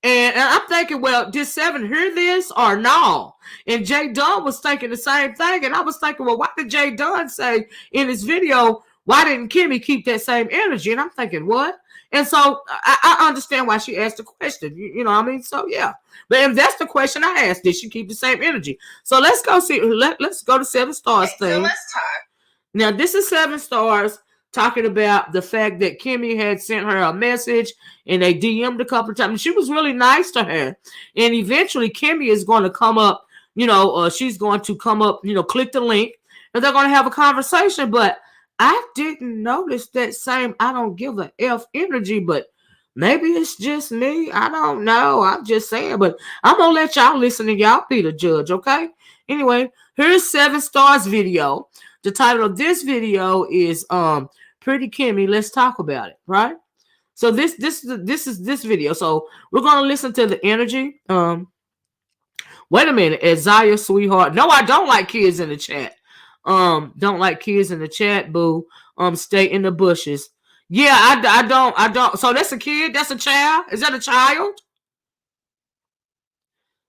And I'm thinking, well, did 7 hear this or no? And Jaydunn was thinking the same thing. And I was thinking, well, why did Jaydunn say in his video, why didn't Kimmy keep that same energy? And I'm thinking, what? And so I understand why she asked the question. You know what I mean? So, yeah. But if that's the question I asked, did she keep the same energy? So let's go see. Let's go to 7 stars thing. So let's talk. Now, this is 7 stars talking about the fact that Kimmy had sent her a message and they DM'd a couple of times. And she was really nice to her. And eventually, Kimmy is going to come up, she's going to come up, click the link, and they're going to have a conversation. But I didn't notice that same I don't give a F energy, but maybe it's just me. I don't know. I'm just saying. But I'm going to let y'all listen and y'all be the judge, okay? Anyway, here's 7 stars video. The title of this video is Pretty Kimmy. Let's talk about it, right? So this is this video. So we're gonna listen to the energy. Wait a minute, Isaiah, sweetheart. No, I don't like kids in the chat. Don't like kids in the chat, boo. Stay in the bushes. Yeah, I don't. So that's a kid? That's a child? Is that a child?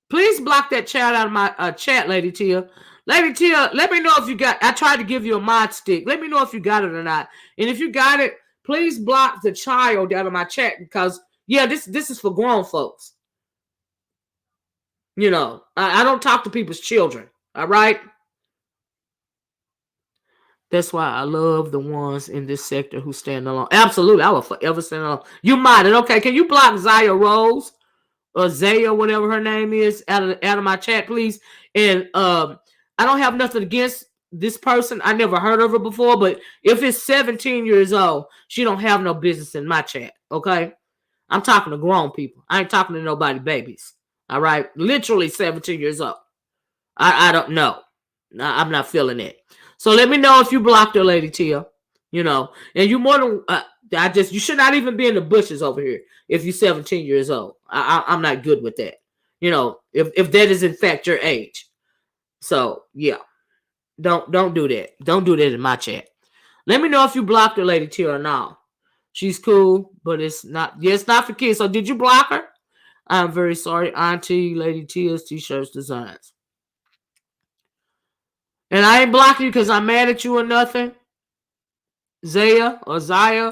Please block that child out of my chat, Lady Tia. Lady Tia, let me know if you got. I tried to give you a mod stick. Let me know if you got it or not. And if you got it, please block the child out of my chat because this is for grown folks. I don't talk to people's children. All right. That's why I love the ones in this sector who stand alone. Absolutely, I will forever stand alone. You modded, okay? Can you block Zaya Rose or Zaya, whatever her name is, out of my chat, please? And I don't have nothing against this person. I never heard of her before, but if it's 17 years old, she don't have no business in my chat, okay? I'm talking to grown people. I ain't talking to nobody babies, all right? Literally 17 years old. I don't know. I'm not feeling it. So let me know if you blocked her, Lady Tia. And you more than you should not even be in the bushes over here if you're 17 years old. I'm not good with that. If that is in fact your age. So yeah, don't do that. Don't do that in my chat. Let me know if you blocked her, Lady Tia, or not. She's cool, but it's not. Yeah, it's not for kids. So did you block her? I'm very sorry, Auntie Lady Tia's t-shirts designs. And I ain't blocking you because I'm mad at you or nothing. Zaya or Zaya.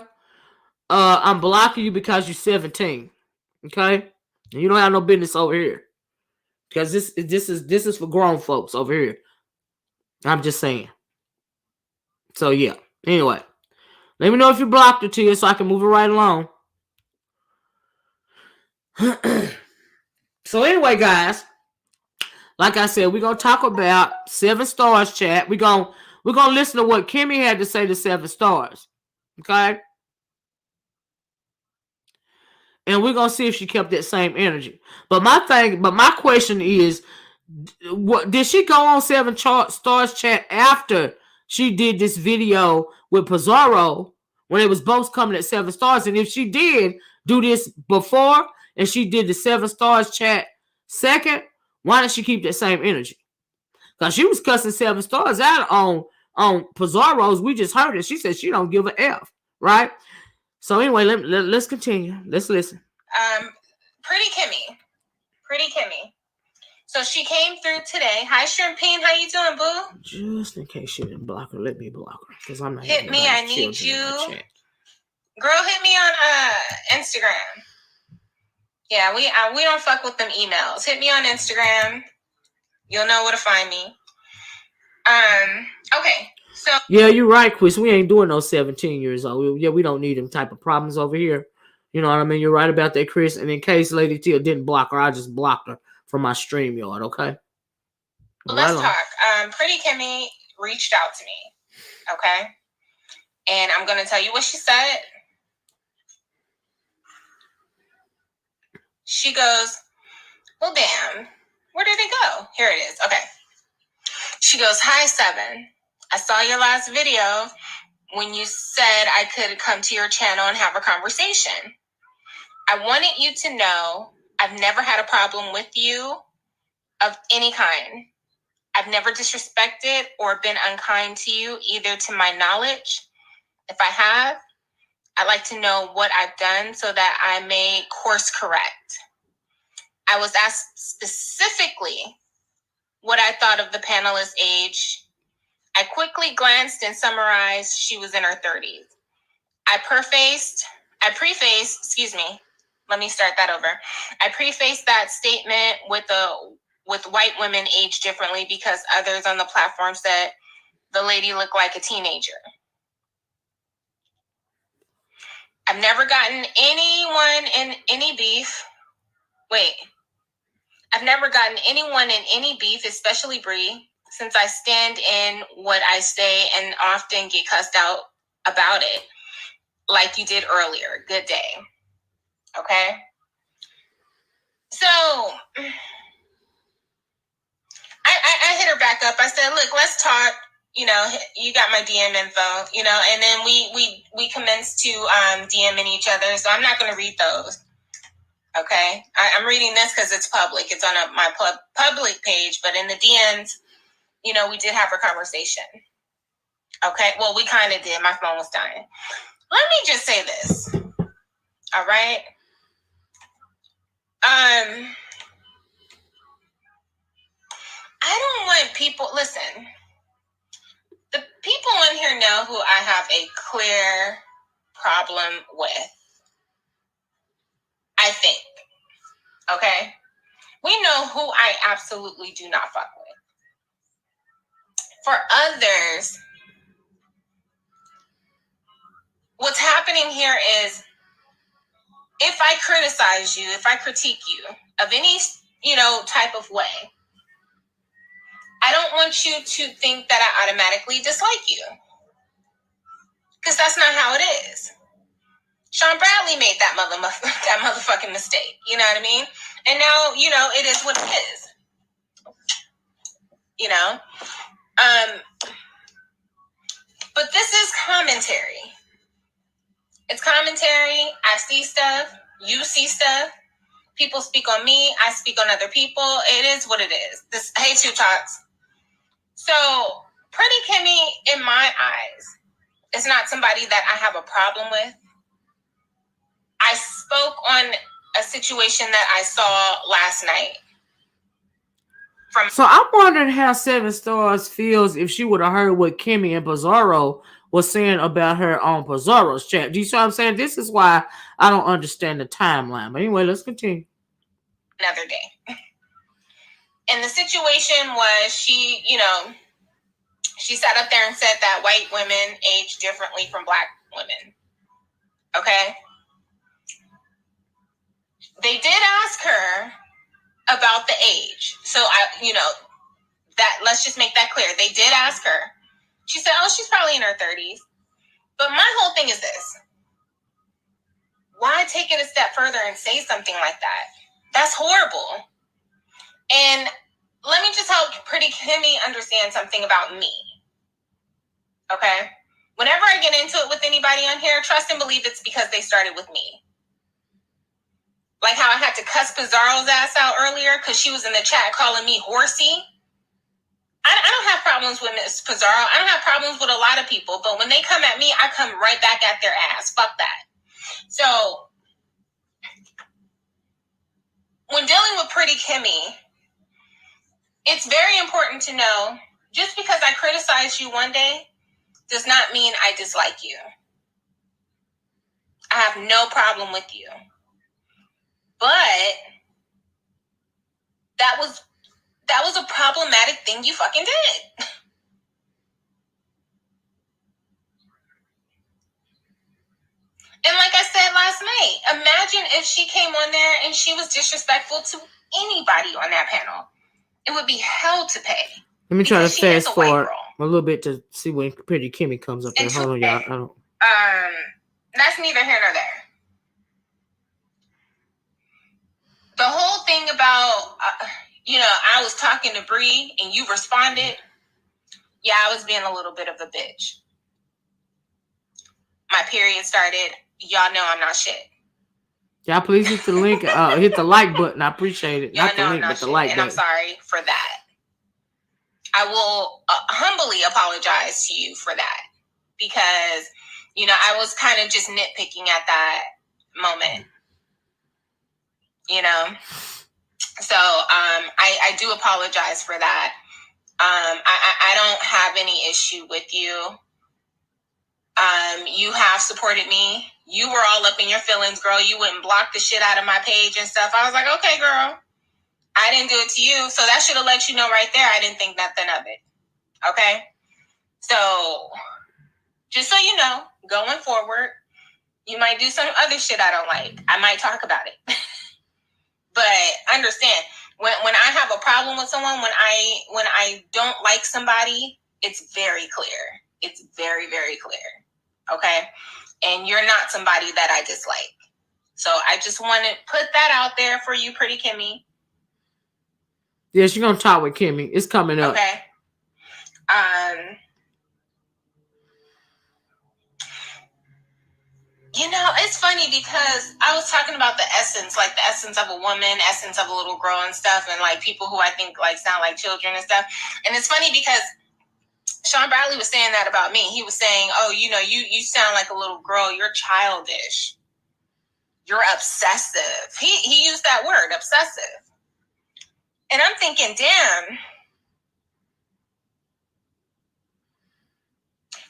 I'm blocking you because you're 17. Okay? And you don't have no business over here. Because this is for grown folks over here. I'm just saying. So yeah. Anyway. Let me know if you blocked her, Tia, so I can move it right along. So anyway, guys. Like I said, we're gonna talk about 7 stars chat. We're gonna listen to what Kimmy had to say to 7 stars. Okay? and we're gonna see if she kept that same energy. But my question is, what did she go on Seven Stars chat after she did this video with Pizarro when it was both coming at 7 stars? And if she did do this before and she did the 7 stars chat second, why didn't she keep that same energy? Because she was cussing 7 stars out on Pizarro's. We just heard it. She said she don't give a F, right? So anyway, let's continue. Let's listen. Pretty Kimmy. So she came through today. Hi, Shrimpine. How you doing, boo? Just in case she didn't block her, let me block her because I'm not. Hit me. I need you. Girl, hit me on Instagram. Yeah, we don't fuck with them emails. Hit me on Instagram. You'll know where to find me. Okay. So yeah, you're right, Chris. We ain't doing no 17 years old. We don't need them type of problems over here. You know what I mean? You're right about that, Chris. And in case Lady Tia didn't block her, I just blocked her from my StreamYard, okay? Let's talk. Pretty Kimmy reached out to me, okay? And I'm going to tell you what she said. She goes, well, damn, where did it go? Here it is. Okay. She goes, hi, Seven. I saw your last video when you said I could come to your channel and have a conversation. I wanted you to know I've never had a problem with you of any kind. I've never disrespected or been unkind to you, either to my knowledge. If I have, I'd like to know what I've done so that I may course correct. I was asked specifically what I thought of the panelist's age. I quickly glanced and summarized she was in her 30s. I prefaced, let me start that over. I prefaced that statement with white women age differently because others on the platform said the lady looked like a teenager. I've never gotten anyone in any beef. I've never gotten anyone in any beef, especially Bree, since I stand in what I say and often get cussed out about it, like you did earlier. Good day. Okay? So I hit her back up. I said, look, let's talk. You know, you got my DM info, you know, and then we commenced to DMing each other. So I'm not going to read those. Okay? I'm reading this because it's public. It's on my public page, but in the DMs, you know, we did have a conversation. Okay? Well, we kind of did. My phone was dying. Let me just say this. All right? I don't want people, listen, the people in here know who I have a clear problem with. I think. Okay? We know who I absolutely do not fuck with. For others, what's happening here is if I criticize you, if I critique you of any, you know, type of way, I don't want you to think that I automatically dislike you. Because that's not how it is. Sean Bradley made that motherfucking mistake. You know what I mean? And now, you know, it is what it is. You know? But this is commentary. It's commentary. I see stuff. You see stuff. People speak on me. I speak on other people. It is what it is. Hey, Shoutouts. So, Pretty Kimmy, in my eyes, is not somebody that I have a problem with. I spoke on a situation that I saw last night. So I'm wondering how 7 Stars feels if she would have heard what Kimmy and Bizarro was saying about her on Pizarro's chat. Do you see what I'm saying? This is why I don't understand the timeline. But anyway, let's continue. Another day. And the situation was she, you know, she sat up there and said that white women age differently from black women. Okay? They did ask her about the age. So let's just make that clear. They did ask her. She said, oh, she's probably in her 30s. But my whole thing is this. why take it a step further and say something like that? That's horrible. And let me just help Pretty Kimmy understand something about me. Okay? Whenever I get into it with anybody on here, trust and believe it's because they started with me. Like how I had to cuss Pizarro's ass out earlier because she was in the chat calling me horsey. I don't have problems with Miss Pizarro. I don't have problems with a lot of people. But when they come at me, I come right back at their ass. Fuck that. So, when dealing with Pretty Kimmy, it's very important to know, just because I criticize you one day does not mean I dislike you. I have no problem with you. But that was a problematic thing you fucking did. And like I said last night, imagine if she came on there and she was disrespectful to anybody on that panel. It would be hell to pay. Let me try to fast forward a little bit to see when Pretty Kimmy comes up there. Hold on, y'all. I don't. That's neither here nor there. The whole thing about, I was talking to Bree and you responded. Yeah, I was being a little bit of a bitch. My period started. Y'all know I'm not shit. Y'all please hit the link, hit the like button. I appreciate it. Y'all not the link, but the like button. And I'm sorry for that. I will humbly apologize to you for that because, I was kind of just nitpicking at that moment. So I do apologize for that. I don't have any issue with you. You have supported me. You were all up in your feelings, girl. You wouldn't block the shit out of my page and stuff. I was like, okay, girl. I didn't do it to you. So that should have let you know right there. I didn't think nothing of it. Okay? So, just so you know, going forward, you might do some other shit I don't like. I might talk about it. But understand, when I have a problem with someone, when I don't like somebody, it's very clear. It's very, very clear. Okay? And you're not somebody that I dislike. So I just want to put that out there for you, Pretty Kimmy. Yes, you're going to talk with Kimmy. It's coming up. Okay. It's funny because I was talking about the essence of a woman, essence of a little girl and stuff, and like people who I think like sound like children and stuff. And it's funny because Sean Bradley was saying that about me. He was saying, oh, you sound like a little girl. You're childish. You're obsessive. He used that word, obsessive. And I'm thinking, damn.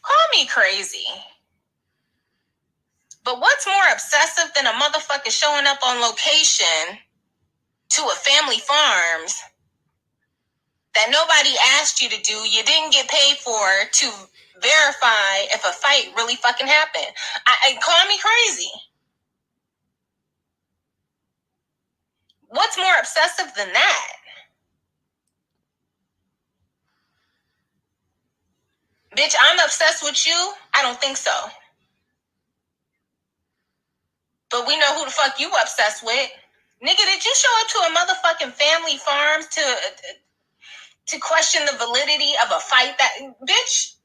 Call me crazy. But what's more obsessive than a motherfucker showing up on location to a family farms that nobody asked you to do, you didn't get paid for, to verify if a fight really fucking happened? Call me crazy. What's more obsessive than that? Bitch, I'm obsessed with you? I don't think so. But we know who the fuck you obsessed with. Nigga, did you show up to a motherfucking family farms to question the validity of a fight that... Bitch.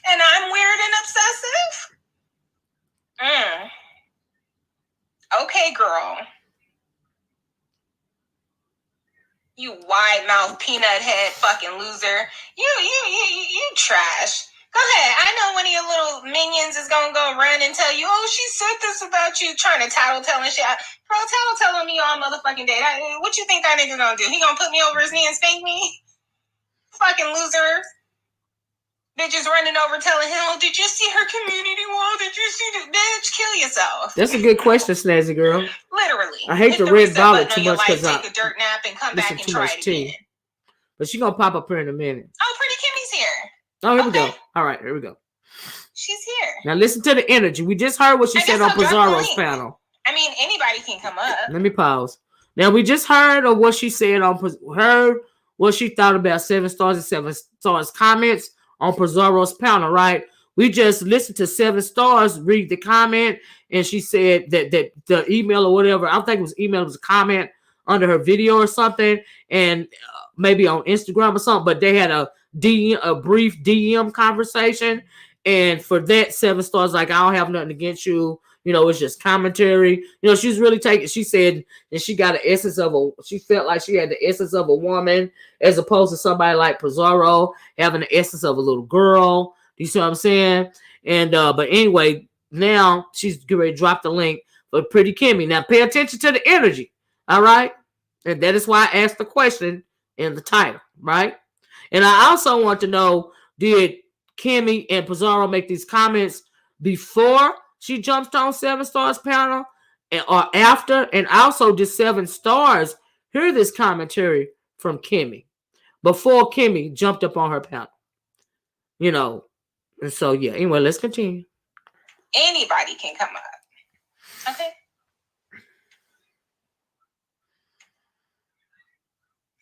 And I'm weird and obsessive? Okay, girl. You wide-mouthed peanut head fucking loser. You trash. Go ahead. I know one of your little minions is gonna go run and tell you, oh, she said this about you, trying to tattle and shit. Bro, tattle on me all motherfucking day. What you think that nigga gonna do? He gonna put me over his knee and spank me? Fucking loser. Bitches running over telling him, oh, did you see her community wall? Did you see the bitch? Kill yourself. That's a good question, Snazzy Girl. Literally. I hate the red ballot too much because I take a dirt nap and come back and try it again. But she's gonna pop up here in a minute. Oh, Pretty Kimmy's here. Oh, here we go. All right, here we go. She's here. Now listen to the energy. We just heard what she said on Bizarro's panel. I mean, anybody can come up. Let me pause. Now we just heard of what she said on what she thought about 7 stars and 7 stars comments on Pizarro's panel, right? We just listened to 7 Stars read the comment, and she said that the email or whatever, I don't think it was email, it was a comment under her video or something, and maybe on Instagram or something, but they had a brief DM conversation, and for that, 7 Stars like, I don't have nothing against you. It's just commentary. She's really taking. She said that she got an essence of she felt like she had the essence of a woman, as opposed to somebody like Pizarro having the essence of a little girl. Do you see what I'm saying? And but anyway, now she's getting ready to drop the link for Pretty Kimmy. Now pay attention to the energy, all right? And that is why I asked the question in the title, right? And I also want to know, did Kimmy and Pizarro make these comments before she jumped on 7 Stars panel or after? And also, did 7 Stars hear this commentary from Kimmy before Kimmy jumped up on her panel? And so, yeah. Anyway, let's continue. Anybody can come up. Okay.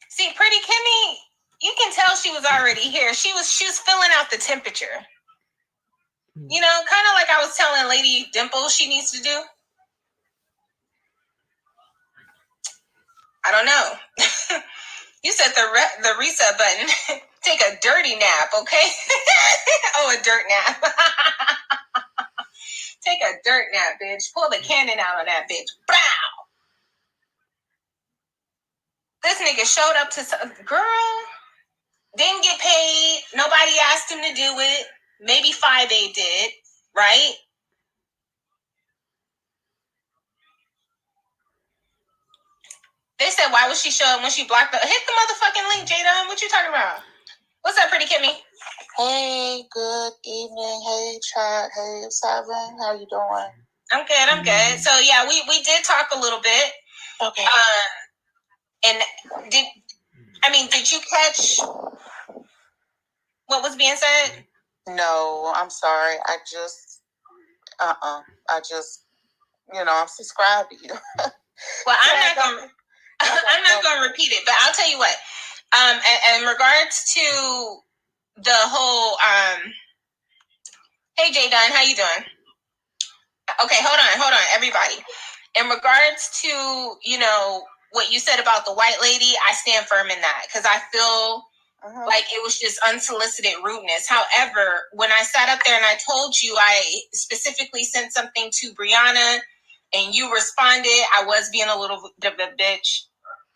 See, Pretty Kimmy, you can tell she was already here. She was filling out the temperature. Kind of like I was telling Lady Dimple she needs to do. I don't know. You said the reset button. Take a dirty nap, okay? Oh, a dirt nap. Take a dirt nap, bitch. Pull the cannon out on that bitch. Bow! This nigga showed up to some girl. Didn't get paid. Nobody asked him to do it. Maybe 5A did, right? They said, why would she show up when she blocked the... Hit the motherfucking link, Jaydunn. What you talking about? What's up, Pretty Kimmy? Hey, good evening. Hey, chat. Hey, Seven. How you doing? I'm good. So, yeah, we did talk a little bit. Okay. And did you catch what was being said? No, I'm sorry. I just, I'm subscribed to you. Well, I'm not gonna repeat it, but I'll tell you what. In regards to the whole, hey Jaydunn, how you doing? Okay, hold on, everybody. In regards to what you said about the white lady, I stand firm in that because I feel like it was just unsolicited rudeness. However, when I sat up there and I told you, I specifically sent something to Brianna and you responded, I was being a little bit of a bitch.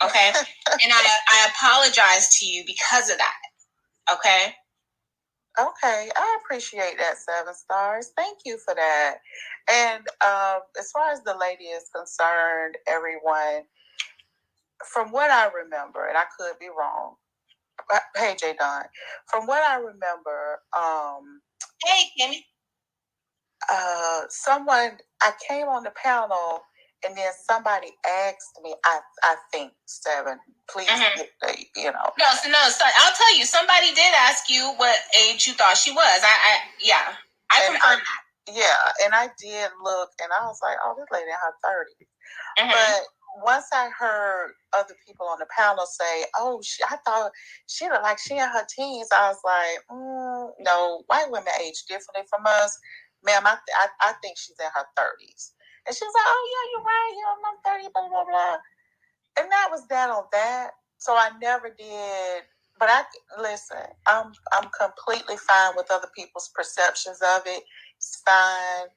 Okay. And I apologize to you because of that. Okay. Okay. I appreciate that, 7 Stars. Thank you for that. And as far as the lady is concerned, everyone, from what I remember, and I could be wrong. Hey, Jaydunn. From what I remember, hey, Kimmy. I came on the panel and then somebody asked me, I think, 7, please, No, so I'll tell you, somebody did ask you what age you thought she was. I confirmed that. Yeah, and I did look and I was like, oh, this lady in her 30s. But once I heard other people on the panel say, oh, I thought she looked like she in her teens, I was like, no, white women age differently from us. Ma'am, I think she's in her 30s. And she was like, oh, yeah, you're right. I'm 30, blah, blah, blah. And that was that on that. So I never did. But listen, I'm completely fine with other people's perceptions of it. It's fine.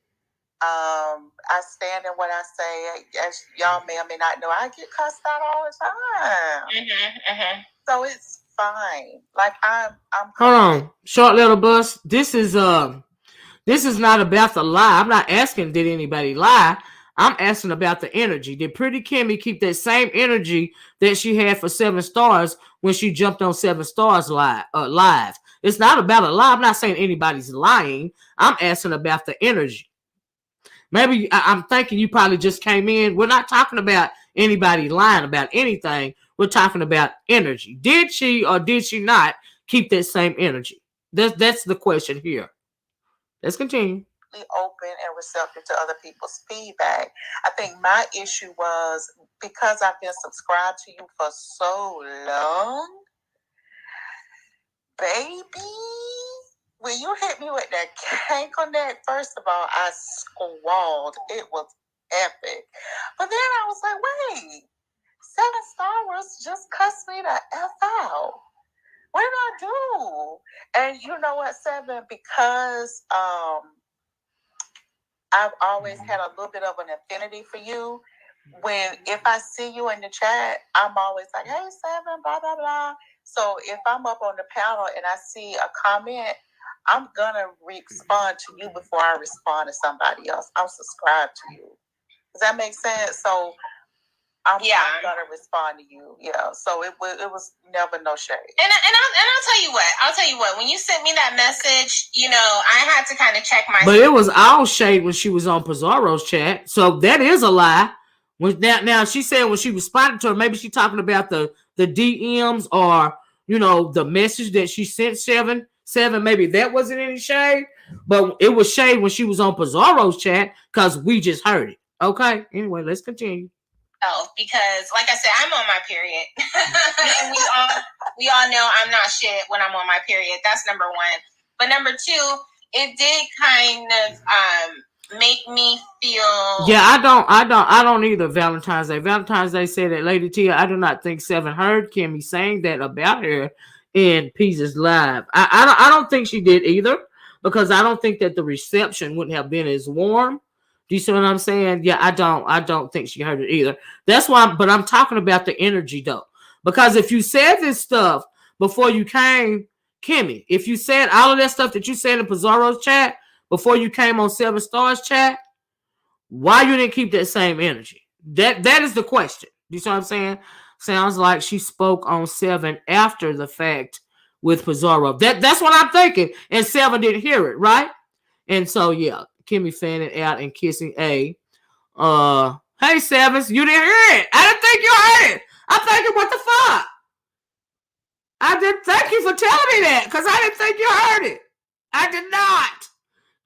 I stand in what I say. As y'all may or may not know, I get cussed out all the time. So it's fine. Like I'm hold on, short little bus. This is not about the lie. I'm not asking did anybody lie. I'm asking about the energy. Did Pretty Kimmy keep that same energy that she had for 7 Stars when she jumped on 7 Stars live? It's not about a lie. I'm not saying anybody's lying. I'm asking about the energy. Maybe I'm thinking you probably just came in. We're not talking about anybody lying about anything. We're talking about energy. Did she or did she not keep that same energy? That's the question here. Let's continue. Open and receptive to other people's feedback. I think my issue was because I've been subscribed to you for so long, baby, when you hit me with that cake on that, first of all, I squalled. It was epic. But then I was like, wait, 7 Stars just cussed me the F out. What did I do? And you know what, 7? Because I've always had a little bit of an affinity for you. If I see you in the chat, I'm always like, hey, 7, blah, blah, blah. So if I'm up on the panel and I see a comment, I'm going to respond to you before I respond to somebody else. I'm subscribed to you. Does that make sense? So I'm going to respond to you. Yeah. So it was never no shade. And I'll tell you what, when you sent me that message, you know, I had to kind of check myself. But it was all shade when she was on Pizarro's chat. So that is a lie. Now she said when she responded to her, maybe she's talking about the DMs or, you know, the message that she sent 7. Maybe that wasn't any shade, but it was shade when she was on Pizarro's chat because we just heard it. Okay. Anyway, let's continue. Because, like I said, I'm on my period. And we all know I'm not shit when I'm on my period. That's number 1. But number 2, it did kind of make me feel. Yeah, I don't either. Valentine's Day said that Lady Tia. I do not think 7 heard Kimmy saying that about her in Pizza's live. I don't think she did either, because I don't think that the reception wouldn't have been as warm. Do you see what I'm saying? Yeah, I don't think she heard it either. That's why, but I'm talking about the energy though. Because if you said this stuff before you came, Kimmy, if you said all of that stuff that you said in Pizarro's chat before you came on 7 Stars chat, why you didn't keep that same energy? That is the question. Do you see what I'm saying? Sounds like she spoke on 7 after the fact with Pizarro. That's what I'm thinking. And 7 didn't hear it, right? And so yeah. Kimmy fanning out and kissing A. Hey, 7s, you didn't hear it. I didn't think you heard it. I'm thinking, what the fuck? I didn't thank you for telling me that, because I didn't think you heard it. I did not.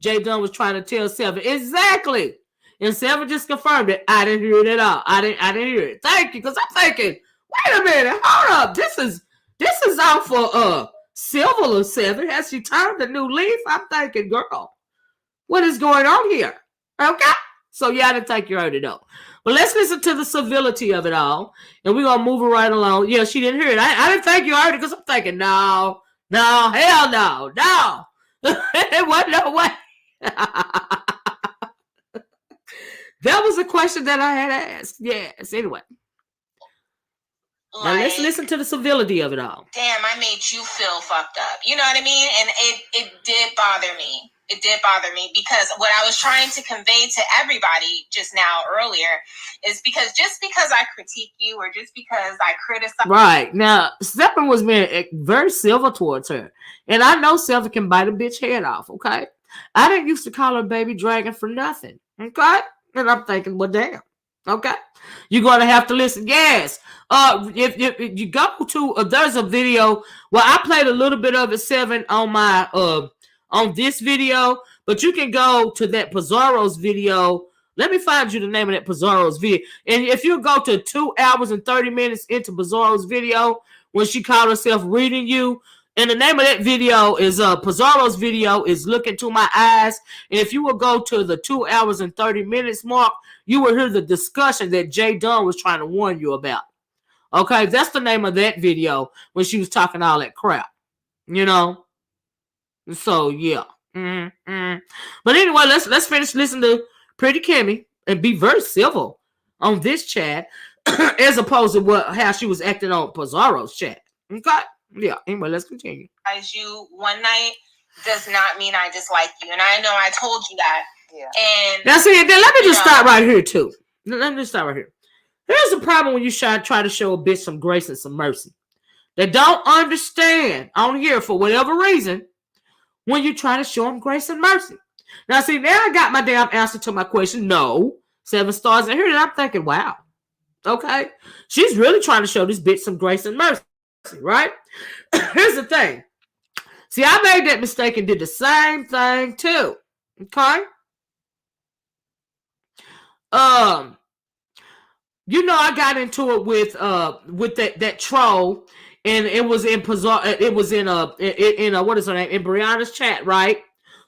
Jaydunn was trying to tell 7 exactly, and 7 just confirmed it. I didn't hear it at all. I didn't hear it. Thank you, because I'm thinking, wait a minute, hold up. This is all for Silver 7. Has she turned a new leaf? I'm thinking, girl, what is going on here? Okay. So yeah, I didn't think you heard it though. But let's listen to the civility of it all. And we're going to move it right along. Yeah, she didn't hear it. I didn't think you heard it because I'm thinking, no, hell no. It wasn't no way. That was a question that I had asked. Yes, anyway. Now let's listen to the civility of it all. Damn, I made you feel fucked up. You know what I mean? And it did bother me. It did bother me because what I was trying to convey to everybody just now earlier is because just because I critique you or just because I criticize. Right. Now, 7 was being very civil towards her. And I know 7 can bite a bitch head off, okay? I didn't used to call her baby dragon for nothing, okay? And I'm thinking, well, damn, okay? You're going to have to listen. Yes. If you go to, there's a video. Well, I played a little bit of it, 7, on my, on this video, but you can go to that Pizarro's video. Let me find you the name of that Pizarro's video. And if you go to 2 hours and 30 minutes into Pizarro's video, when she called herself reading you, and the name of that video is Pizarro's video is Look Into My Eyes. And if you will go to the 2 hours and 30 minutes mark, you will hear the discussion that Jaydunn was trying to warn you about. Okay, that's the name of that video when she was talking all that crap. You know? So yeah. But anyway, let's finish listening to Pretty Kimmy and be very civil on this chat as opposed to how she was acting on Pizarro's chat. Okay? Yeah. Anyway, let's continue. As you one night does not mean I dislike you, and I know I told you that. Yeah. And now see, then let me just start right here too. Let me just start right here. Here's the problem when you try to show a bitch some grace and some mercy. They don't understand on here for whatever reason. When you're trying to show them grace and mercy. Now, see, now I got my damn answer to my question. No. 7 stars in here. And I'm thinking, wow. Okay. She's really trying to show this bitch some grace and mercy. Right? Here's the thing. See, I made that mistake and did the same thing too. Okay? You know, I got into it with that troll. and it was in Pizarro. It was in what is her name? In Brianna's chat, right?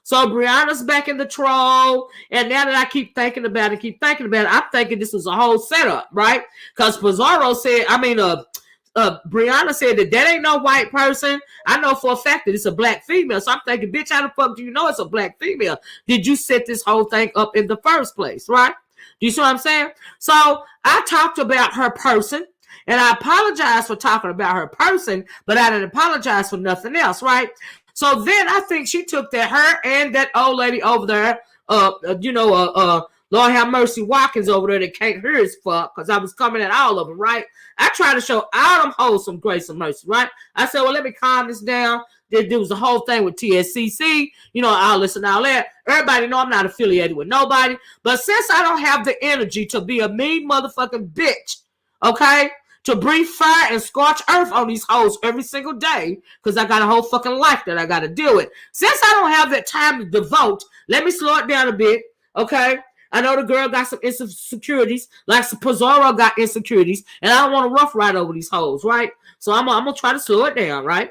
So Brianna's back in the troll, and now that I keep thinking about it, I'm thinking this was a whole setup, right? Because Pizarro said, Brianna said that ain't no white person. I know for a fact that it's a black female. So I'm thinking, bitch, how the fuck do you know it's a black female? Did you set this whole thing up in the first place, right? Do you see what I'm saying? So I talked about her person, and I apologize for talking about her person, but I didn't apologize for nothing else, right? So then I think she took that, her and that old lady over there, Lord have mercy, Watkins over there that can't hear as fuck, because I was coming at all of them, right? I tried to show all them hoes some grace and mercy, right? I said, well, let me calm this down. There was the whole thing with TSCC, all this and all that. Everybody know I'm not affiliated with nobody. But since I don't have the energy to be a mean motherfucking bitch, okay, to breathe fire and scorch earth on these hoes every single day, because I got a whole fucking life that I got to deal with. Since I don't have that time to devote, let me slow it down a bit, okay? I know the girl got some insecurities, like Pizarro got insecurities, and I don't want to rough ride over these hoes, right? So I'm going to try to slow it down, right?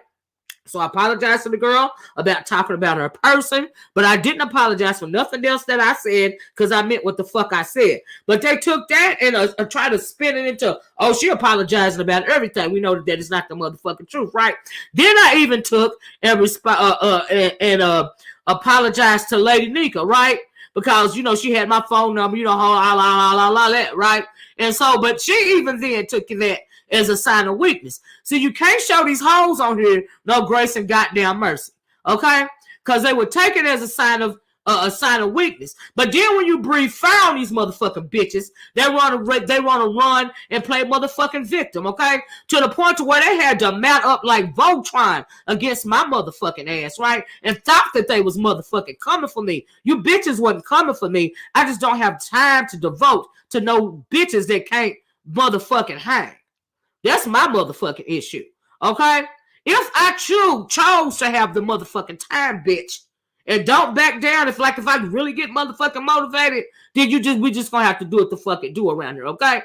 So I apologize to the girl about talking about her person, but I didn't apologize for nothing else that I said, because I meant what the fuck I said. But they took that and tried to spin it into, oh, she apologizing about everything. We know that is not the motherfucking truth, right? Then I even took and apologized to Lady Nika, right? Because, she had my phone number, that, right? And so, but she even then took that as a sign of weakness. See, you can't show these hoes on here no grace and goddamn mercy, okay? Because they would take it as a sign of weakness. But then when you breathe fire on these motherfucking bitches, they want to run and play motherfucking victim, okay? To the point to where they had to mount up like Voltron against my motherfucking ass, right? And thought that they was motherfucking coming for me. You bitches wasn't coming for me. I just don't have time to devote to no bitches that can't motherfucking hang. That's my motherfucking issue, okay? If I chose to have the motherfucking time, bitch, and don't back down, if I really get motherfucking motivated, then we just gonna have to do what the fuck it do around here, okay?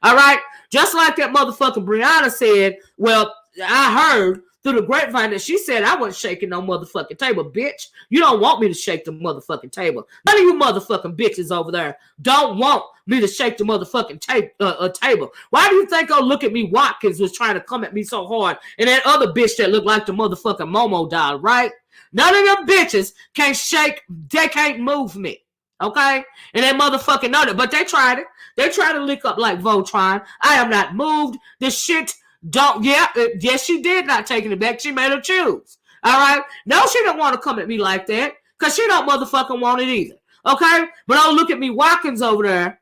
All right? Just like that motherfucking Brianna said, well, I heard through the grapevine that she said I wasn't shaking no motherfucking table, bitch. You don't want me to shake the motherfucking table. None of you motherfucking bitches over there don't want me to shake the motherfucking table. Why do you think Look at Me Watkins was trying to come at me so hard, and that other bitch that looked like the motherfucking Momo doll, right? None of them bitches can shake, they can't move me, okay? And that motherfucking know that, but they tried it. They tried to lick up like Voltron. I am not moved. This shit yes, she did not take it back. She made her choose. All right? No, she didn't want to come at me like that, because she don't motherfucking want it either. Okay? But Look at Me Watkins over there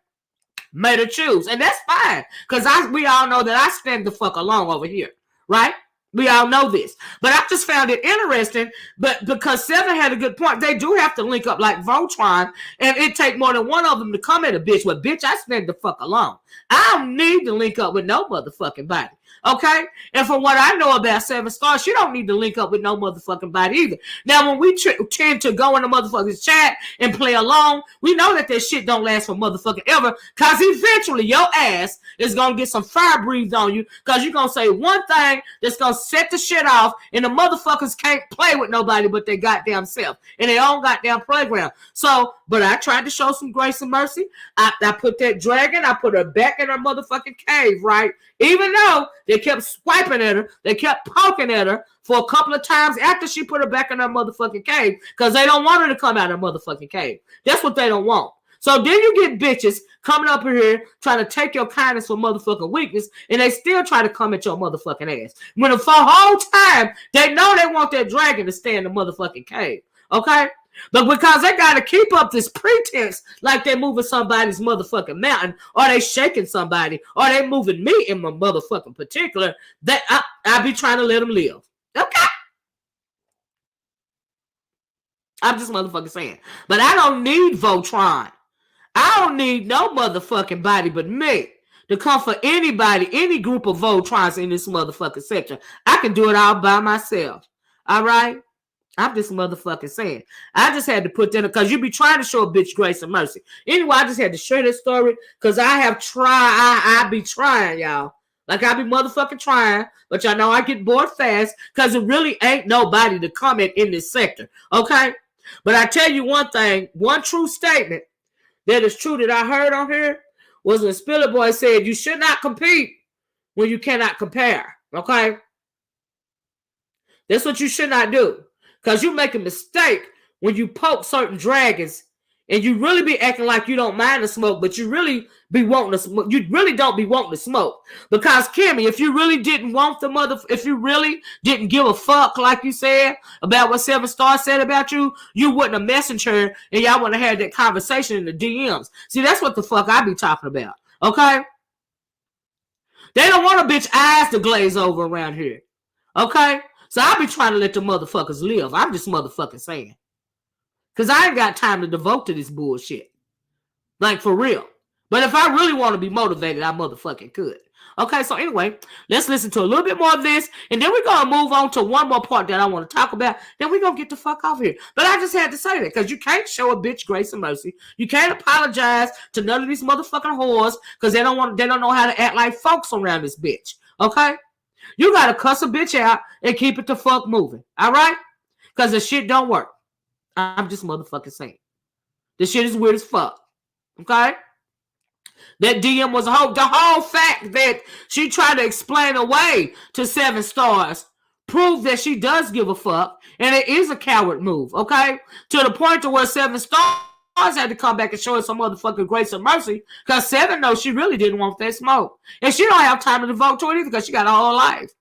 made her choose. And that's fine, because we all know that I stand the fuck alone over here. Right? We all know this. But I just found it interesting, but because Seven had a good point, they do have to link up like Voltron, and it take more than one of them to come at a bitch. Well, bitch, I stand the fuck alone. I don't need to link up with no motherfucking body. Okay? And from what I know about Seven Stars, she don't need to link up with no motherfucking body either. Now, when we tend to go in the motherfucking chat and play along, we know that shit don't last for motherfucking ever, because eventually your ass is going to get some fire breathed on you, because you're going to say one thing that's going to set the shit off, and the motherfuckers can't play with nobody but their goddamn self and their own goddamn playground. So, but I tried to show some grace and mercy. I put that dragon, I put her back in her motherfucking cave, right? Even though they kept swiping at her, they kept poking at her for a couple of times after she put her back in her motherfucking cave, because they don't want her to come out of her motherfucking cave. That's what they don't want. So then you get bitches coming up here trying to take your kindness for motherfucking weakness, and they still try to come at your motherfucking ass. When the whole time, they know they want that dragon to stay in the motherfucking cave. Okay? But because they got to keep up this pretense like they're moving somebody's motherfucking mountain, or they shaking somebody, or they moving me in my motherfucking particular, that I be trying to let them live. Okay? I'm just motherfucking saying. But I don't need Voltron. I don't need no motherfucking body but me to come for anybody, any group of Voltrons in this motherfucking section. I can do it all by myself. All right? I'm just motherfucking saying. I just had to put that, because you be trying to show a bitch grace and mercy. Anyway, I just had to share this story, because I have tried. I be trying, y'all. Like I be motherfucking trying, but y'all know I get bored fast because it really ain't nobody to comment in this sector. Okay? But I tell you one thing, one true statement that is true that I heard on here was when Spiller Boy said you should not compete when you cannot compare. Okay? That's what you should not do. Because you make a mistake when you poke certain dragons and you really be acting like you don't mind the smoke, but you really be wanting to smoke. You really don't be wanting to smoke. Because Kimmy, if you really didn't want if you really didn't give a fuck, like you said, about what 7 Star said about you, you wouldn't have messaged her and y'all wouldn't have had that conversation in the DMs. See, that's what the fuck I be talking about. Okay? They don't want a bitch eyes to glaze over around here. Okay? So I be trying to let the motherfuckers live. I'm just motherfucking saying. Because I ain't got time to devote to this bullshit. Like, for real. But if I really want to be motivated, I motherfucking could. Okay, so anyway, let's listen to a little bit more of this. And then we're going to move on to one more part that I want to talk about. Then we're going to get the fuck off here. But I just had to say that. Because you can't show a bitch grace and mercy. You can't apologize to none of these motherfucking whores. Because they don't know how to act like folks around this bitch. Okay? You gotta cuss a bitch out and keep it the fuck moving. All right? Because the shit don't work. I'm just motherfucking saying. This shit is weird as fuck. Okay? That DM was the whole fact that she tried to explain away to 7 Stars proved that she does give a fuck and it is a coward move. Okay? To the point to where 7 Stars had to come back and show us some motherfucking grace and mercy because 7 knows she really didn't want that smoke. And she don't have time to devote to it either because she got a whole life.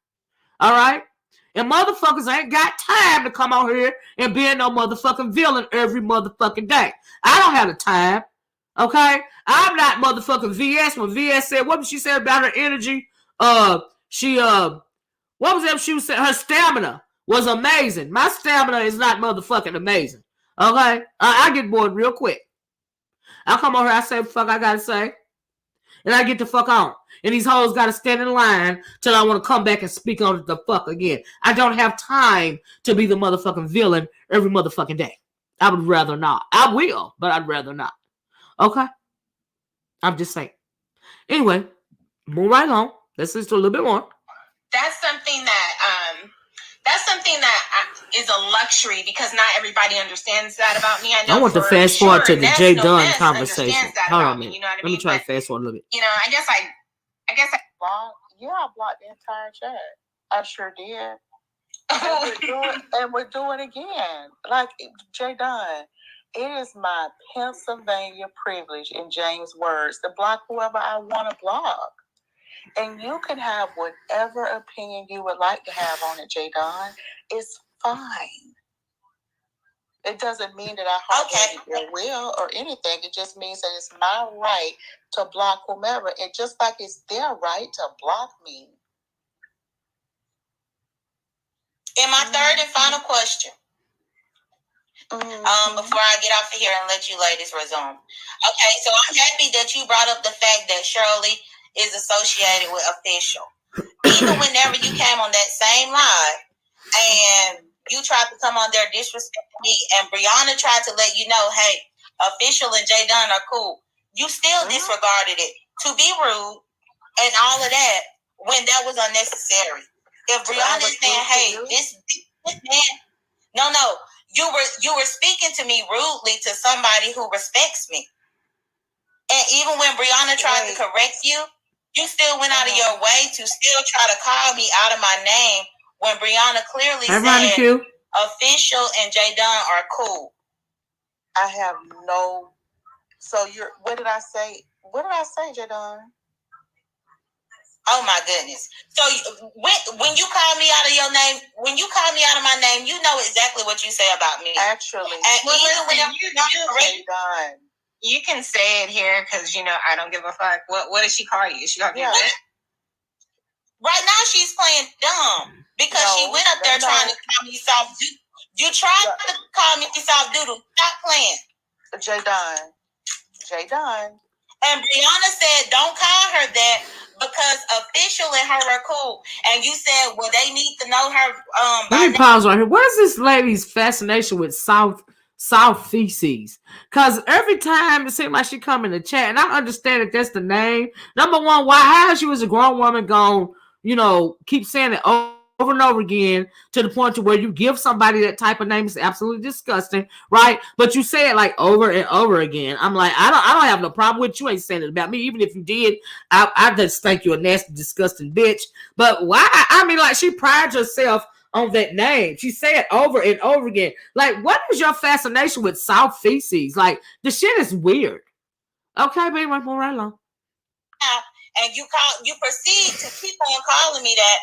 All right? And motherfuckers ain't got time to come out here and be no motherfucking villain every motherfucking day. I don't have the time. Okay? I'm not motherfucking VS. When VS said, what did she say about her energy? What was that she was saying? Her stamina was amazing. My stamina is not motherfucking amazing. Okay? I get bored real quick. I come over here, I say what the fuck I gotta say. And I get the fuck on. And these hoes gotta stand in line till I want to come back and speak on it the fuck again. I don't have time to be the motherfucking villain every motherfucking day. I would rather not. I will, but I'd rather not. Okay? I'm just saying. Anyway, move right on. Let's listen to a little bit more. That's something that is a luxury because not everybody understands that about me. I want to fast forward to the Jaydunn conversation. Hold on a minute. You know what I mean? Let me try to fast forward a little bit. You know, I guess I blocked the entire chat. I sure did. And we're doing it again. Like Jaydunn, it is my Pennsylvania privilege, in James' words, to block whoever I want to block. And you can have whatever opinion you would like to have on it, Jaydunn. It's fine. It doesn't mean that I harm your will or anything. It just means that it's my right to block whomever. And just like it's their right to block me. And my third and final question. Before I get off of here and let you ladies resume. Okay, so I'm happy that you brought up the fact that Shirley is associated with official. Even whenever you came on that same live and you tried to come on there disrespecting me and Brianna tried to let you know, hey, official and Jaydunn are cool. You still disregarded it to be rude and all of that when that was unnecessary. If Brianna is saying, hey, this man, no, you were speaking to me rudely to somebody who respects me. And even when Brianna tried to correct you, you still went out of your way to still try to call me out of my name when Brianna clearly said official and Jaydunn are cool. I have no. So what did I say? What did I say, Jaydunn? Oh my goodness! So when you call me out of your name, when you call me out of my name, you know exactly what you say about me. Actually, and even when you're done. You can say it here because I don't give a fuck. What did she call you? Is she gonna be that? Right now she's playing dumb because she went up there trying to call me soft. You tried to call me soft doodle. Stop playing. Jaydunn. And Brianna said, don't call her that because official and her are cool. And you said, well, they need to know her. Let me pause right here. What is this lady's fascination with soft Soft feces. Cause every time it seems like she come in the chat, and I understand that that's the name. Number one, why has you as a grown woman gone, keep saying it over and over again to the point to where you give somebody that type of name is absolutely disgusting, right? But you say it like over and over again. I'm like, I don't have no problem with you ain't saying it about me. Even if you did, I just think you're a nasty, disgusting bitch. But why? I mean, like she prides herself on that name. She said over and over again. Like, what is your fascination with soft feces? Like, the shit is weird. Okay, baby, move right along. And you proceed to keep on calling me that,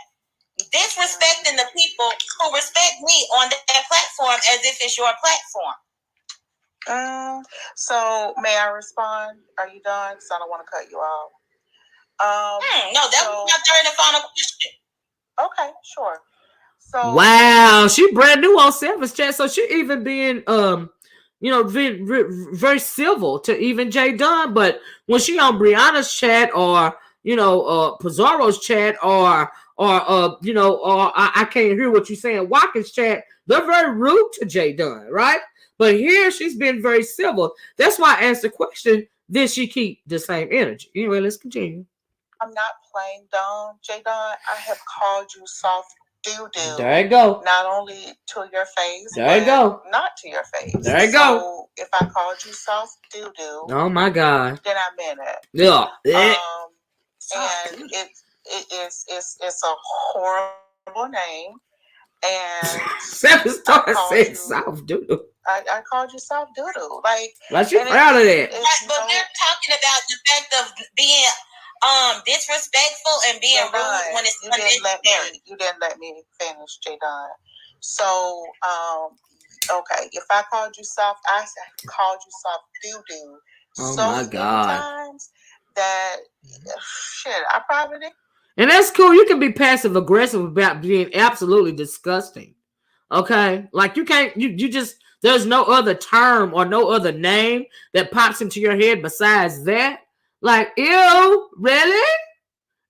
disrespecting the people who respect me on that platform as if it's your platform. So may I respond? Are you done? Because I don't want to cut you off. No, that was my third and final question. Okay, sure. So wow, she brand new on Selfish Chat, so she even being very civil to even Jaydunn. But when she on Brianna's chat or Pizarro's chat or I can't hear what you're saying, Watkins chat, they're very rude to Jaydunn, right? But here she's been very civil. That's why I asked the question, did she keep the same energy? Anyway, let's continue. I'm not playing dumb, Jaydunn. I have called you soft doo-doo. There you go. Not only to your face, there you go. Not to your face. There you go. If I called you soft doo-doo, oh my God, then I meant it. Yeah. And it's a horrible name. And Seven Stars said soft doo-doo. I called you soft doo-doo. Like you're proud of that. But we're talking about the fact of being disrespectful and being rude when it's unnecessary. You didn't let me finish, Jaydunn. So, okay, if I called you soft, I called you soft doo-doo. Oh my God. Times that shit, I probably did. And that's cool. You can be passive aggressive about being absolutely disgusting. Okay? Like you can't, you just, there's no other term or no other name that pops into your head besides that. Like, ew, really?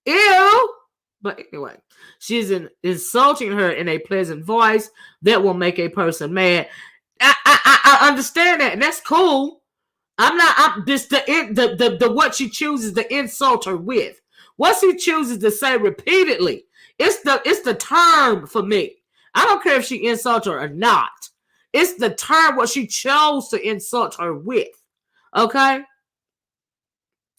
Ew. But anyway, she's insulting her in a pleasant voice that will make a person mad. I understand that, and that's cool. I'm just the what she chooses to insult her with. What she chooses to say repeatedly. It's the term for me. I don't care if she insults her or not. It's the term what she chose to insult her with. Okay?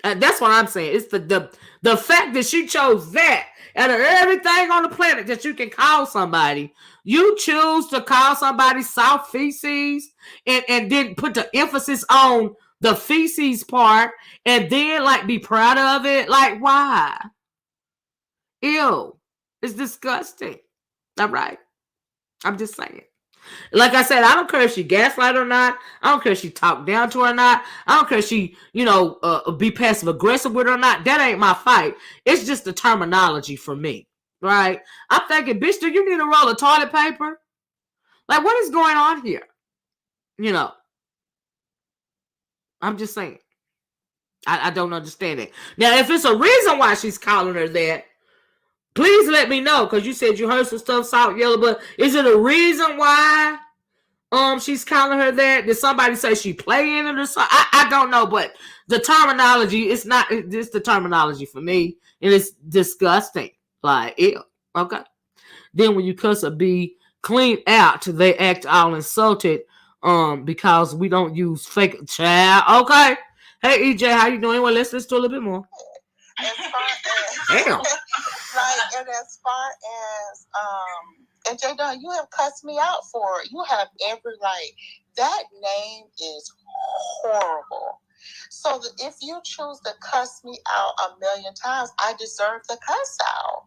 That's what I'm saying. It's the fact that she chose that out of everything on the planet that you can call somebody, you choose to call somebody soft feces and then put the emphasis on the feces part and then like be proud of it. Like, why? Ew. It's disgusting. All right. I'm just saying. Like I said, I don't care if she gaslight or not. I don't care if she talk down to her or not. I don't care if she, be passive aggressive with her or not. That ain't my fight. It's just the terminology for me, right? I'm thinking, bitch, do you need a roll of toilet paper? Like, what is going on here? I'm just saying. I don't understand it. Now, if it's a reason why she's calling her that, please let me know, because you said you heard some stuff, Salt Yellow, but is it a reason why she's calling her that? Did somebody say she playing it or something? I don't know, but the terminology, it's the terminology for me, and it's disgusting. Like, ew. Okay. Then when you cuss a bee clean out, they act all insulted because we don't use fake child. Okay. Hey, EJ, how you doing? Well, let's listen to a little bit more. Damn. And as far as and Jaydunn, you have cussed me out for it. You have every right. That name is horrible. So that if you choose to cuss me out a million times, I deserve the cuss out.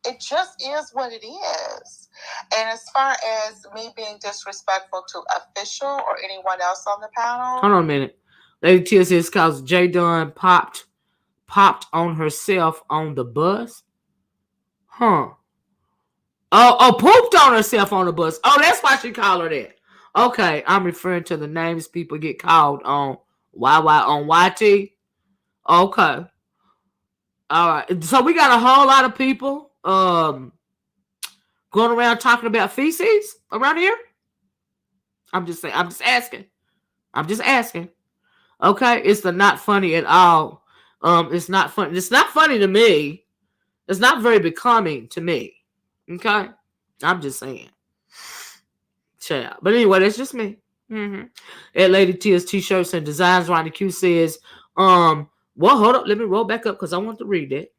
It just is what it is. And as far as me being disrespectful to official or anyone else on the panel, hold on a minute. Lady Tia says because Jaydunn popped on herself on the bus. Huh. Oh, pooped on herself on the bus. Oh, that's why she called her that. Okay, I'm referring to the names people get called on on YT. Okay. All right. So we got a whole lot of people going around talking about feces around here. I'm just saying. I'm just asking. I'm just asking. Okay, it's the not funny at all. It's not funny. It's not funny to me. It's not very becoming to me. Okay, I'm just saying. Child. But anyway, that's just me. At Lady T's T-shirts and designs. Ronnie Q says, well, hold up. Let me roll back up because I want to read it.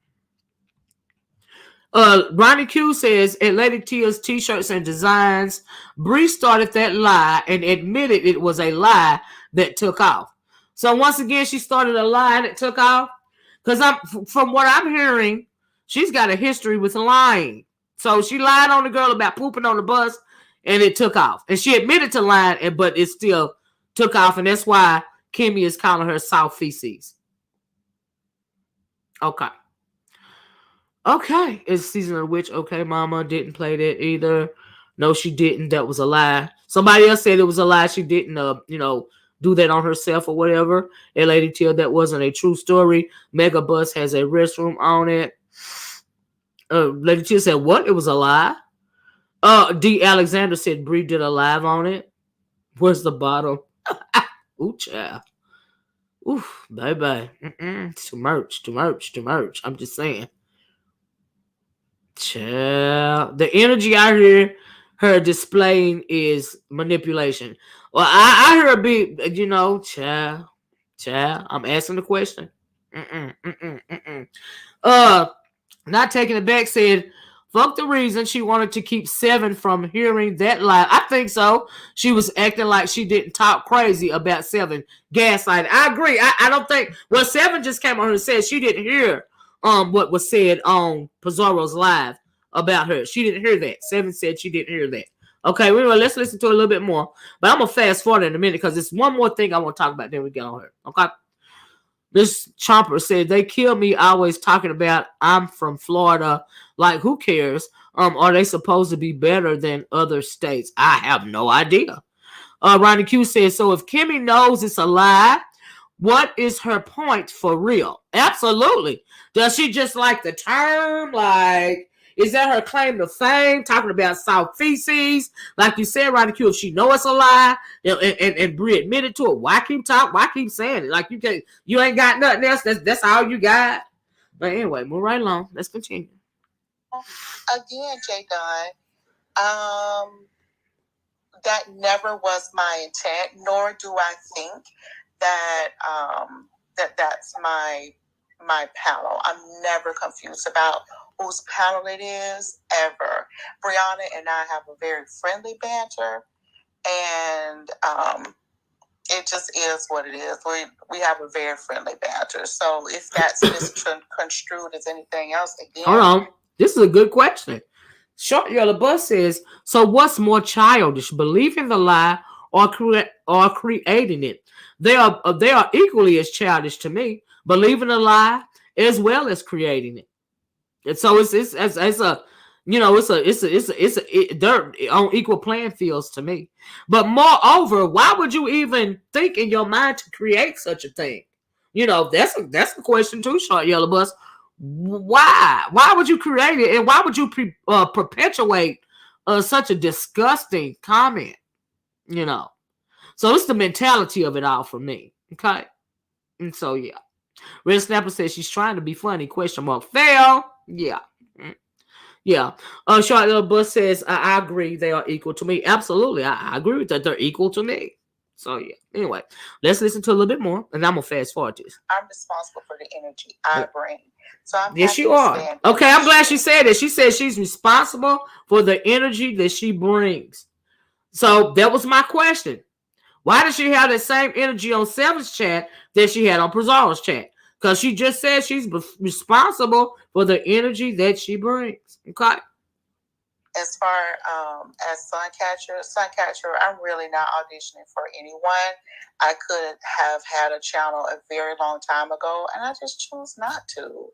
Ronnie Q says, at Lady Tia's T-shirts and designs, Bree started that lie and admitted it was a lie that took off. So once again, she started a lie that took off. Because from what I'm hearing, she's got a history with lying. So she lied on the girl about pooping on the bus, and it took off. And she admitted to lying, but it still took off, and that's why Kimmy is calling her soft feces. Okay. Okay, it's Season of the Witch. Okay, Mama didn't play that either. No, she didn't. That was a lie. Somebody else said it was a lie. She didn't, do that on herself or whatever. And Lady Till, that wasn't a true story. Mega Bus has a restroom on it. Lady Till said, what? It was a lie? D. Alexander said Bree did a live on it. Where's the bottom? Ooh, child. Oof, bye-bye. Too much. I'm just saying. Child. The energy I hear her displaying is manipulation. Well, I hear a bit, child. I'm asking the question. Not taking it back said, fuck the reason she wanted to keep Seven from hearing that lie. I think so. She was acting like she didn't talk crazy about Seven gaslighting. I agree. I don't think. Well, Seven just came on and said she didn't hear what was said on Pizarro's live about her. She didn't hear that. Seven said she didn't hear that. Okay, well, let's listen to it a little bit more. But I'm gonna fast forward in a minute because there's one more thing I want to talk about. Then we get on her. Okay. This chomper said they kill me always talking about I'm from Florida. Like, who cares? Are they supposed to be better than other states? I have no idea. Ronnie Q says, so if Kimmy knows it's a lie, what is her point for real? Absolutely. Does she just like the term? Like, is that her claim to fame? Talking about soft feces? Like you said, Ronnie Q, if she know it's a lie and Brie admitted to it, why keep talking? Why keep saying it? Like, you ain't got nothing else. That's all you got. But anyway, move right along. Let's continue. Again, Jaydunn, that never was my intent, nor do I think that that's my panel. I'm never confused about whose panel it is, ever. Brianna and I have a very friendly banter, and it just is what it is. We have a very friendly banter. So if that's misconstrued as anything else, again. Hold on. This is a good question. Short Yellow Bus says, so what's more childish, believing the lie or creating it? They are equally as childish to me, believing a lie as well as creating it. And so they're on equal playing fields to me. But moreover, why would you even think in your mind to create such a thing? That's a question too, Short Yellow Bus. Why would you create it, and why would you perpetuate such a disgusting comment? So it's the mentality of it all for me. Okay. And so yeah, Red Snapper says she's trying to be funny, question mark. Fail. Yeah. Short Little Bus says I agree, they are equal to me. Absolutely, I agree with that. They're equal to me. So yeah. Anyway, let's listen to a little bit more, and I'm gonna fast forward this. I'm responsible for the energy I bring. So I'm yes, you are. Okay, I'm glad she said it. She said she's responsible for the energy that she brings. So that was my question. Why does she have the same energy on Seven's chat that she had on Pizarro's chat? Because she just said she's responsible for the energy that she brings. Okay. As far as Suncatcher, I'm really not auditioning for anyone. I could have had a channel a very long time ago, and I just choose not to.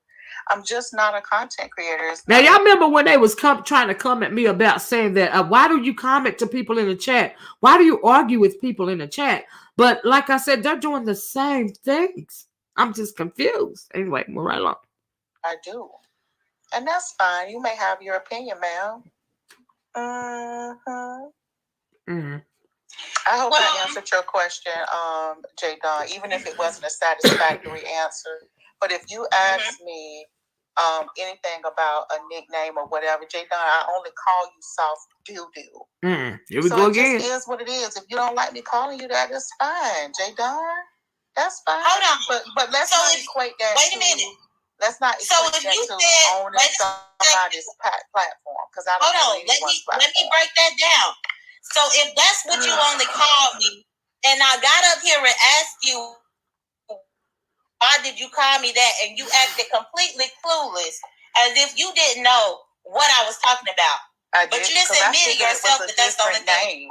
I'm just not a content creator. Now, y'all remember when they was trying to come at me about saying that, why do you comment to people in the chat? Why do you argue with people in the chat? But like I said, they're doing the same things. I'm just confused. Anyway, move right along. I do. And that's fine. You may have your opinion, ma'am. I hope I answered your question, Jaydunn, even if it wasn't a satisfactory answer. But if you ask me anything about a nickname or whatever, Jaydunn, I only call you soft doo-doo. Here we go again. It just is what it is. If you don't like me calling you that, that's fine, Jaydunn. That's fine. Hold on. But let's not equate that. Wait a minute. Let's not equate that to owning somebody's platform. Because I don't know. Let me break that down. So if that's what you only called me, and I got up here and asked you, why did you call me that? And you acted completely clueless, as if you didn't know what I was talking about. But you just admitted yourself that that's the only thing.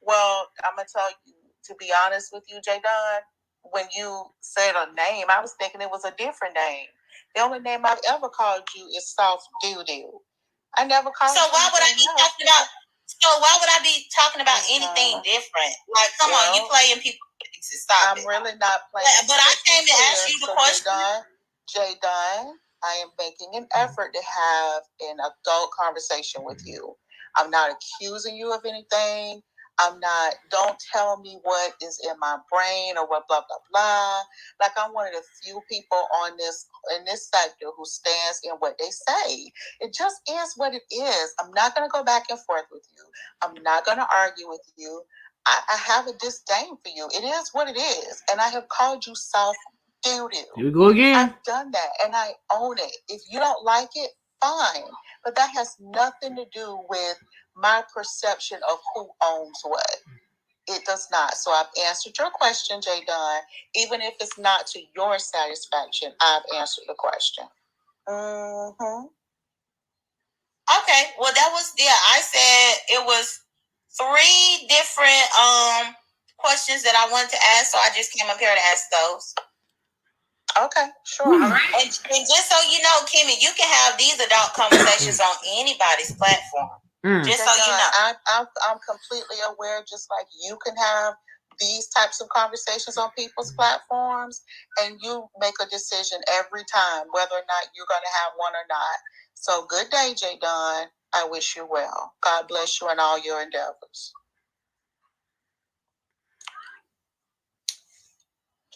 Well, I'm going to tell you, to be honest with you, Jaydunn, when you said a name, I was thinking it was a different name. The only name I've ever called you is Soft Doo-Doo. I never called you. So why would I be talking about? So why would I be talking about anything different? Like, come on, you playing people. Stop I'm really not playing. But I came to ask you the question. Jaydunn, I am making an effort to have an adult conversation with you. I'm not accusing you of anything. Don't tell me what is in my brain or what blah, blah, blah. Like, I'm one of the few people in this sector who stands in what they say. It just is what it is. I'm not going to go back and forth with you. I'm not going to argue with you. I have a disdain for you. It is what it is. And I have called you soft doo-doo. Here we go again. I've done that and I own it. If you don't like it, fine. But that has nothing to do with my perception of who owns what. It does not. So I've answered your question, Jaydunn. Even if it's not to your satisfaction, I've answered the question. Okay. Well, that was, I said it was 3 different questions that I wanted to ask, so I just came up here to ask those. Okay, sure. All right. And just so you know, Kimmy, you can have these adult conversations on anybody's platform. Just so you know. I'm completely aware, just like you can have these types of conversations on people's platforms, and you make a decision every time whether or not you're going to have one or not. So good day, Jaydunn. I wish you well. God bless you in all your endeavors.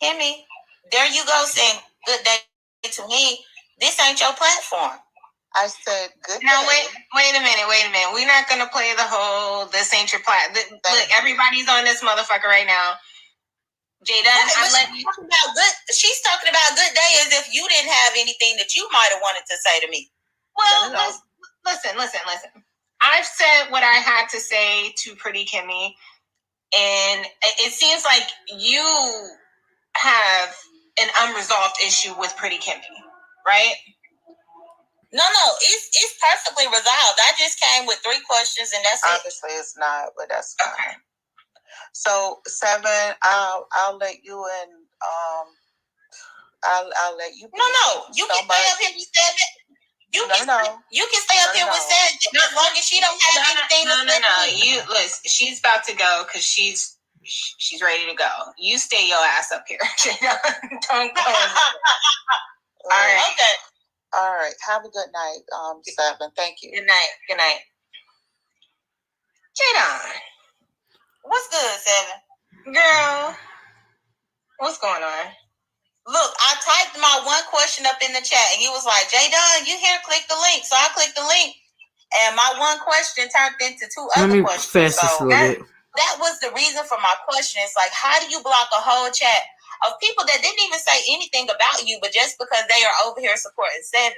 Kimmy, there you go saying good day to me. This ain't your platform. I said good day. Now, wait a minute. We're not going to play the whole this ain't your platform. Look, everybody's on this motherfucker right now. Jaydunn, I'm letting you talk about good. She's talking about good day as if you didn't have anything that you might have wanted to say to me. Well, listen. I've said what I had to say to Pretty Kimmy, and it seems like you have an unresolved issue with Pretty Kimmy, right? No, it's perfectly resolved. I just came with 3 questions, and that's Obviously, it's not, but that's fine. Okay. So 7, I'll let you in. I'll let you. No, you can stay up here with 7. You can stay up here with 7 as long as she don't have anything to say. No. You listen. She's about to go because she's ready to go. You stay your ass up here. Don't go. All right. Okay. All right. Have a good night, 7. Thank you. Good night. Jaydunn, what's good, 7? Girl, what's going on? Look, I typed my one question up in the chat, and you was like, Jaydunn, you here? Click the link. So I clicked the link, and my one question turned into 2 other questions. So that was the reason for my question. It's like, how do you block a whole chat of people that didn't even say anything about you, but just because they are over here supporting 7?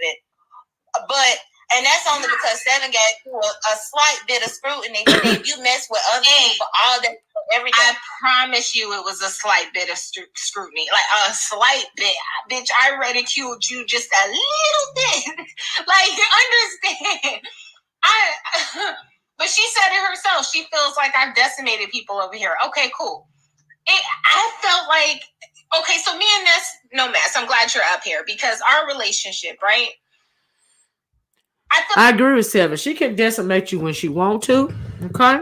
And that's only because 7 gave you a slight bit of scrutiny. You mess with other people all day, every day. I promise you it was a slight bit of scrutiny. Like a slight bit. Bitch, I ridiculed you just a little bit. Like, understand. But she said it herself. She feels like I've decimated people over here. Okay, cool. I felt like, okay, so me and Ness, no mess. I'm glad you're up here because our relationship, right? I agree with 7. She can decimate you when she want to. Okay.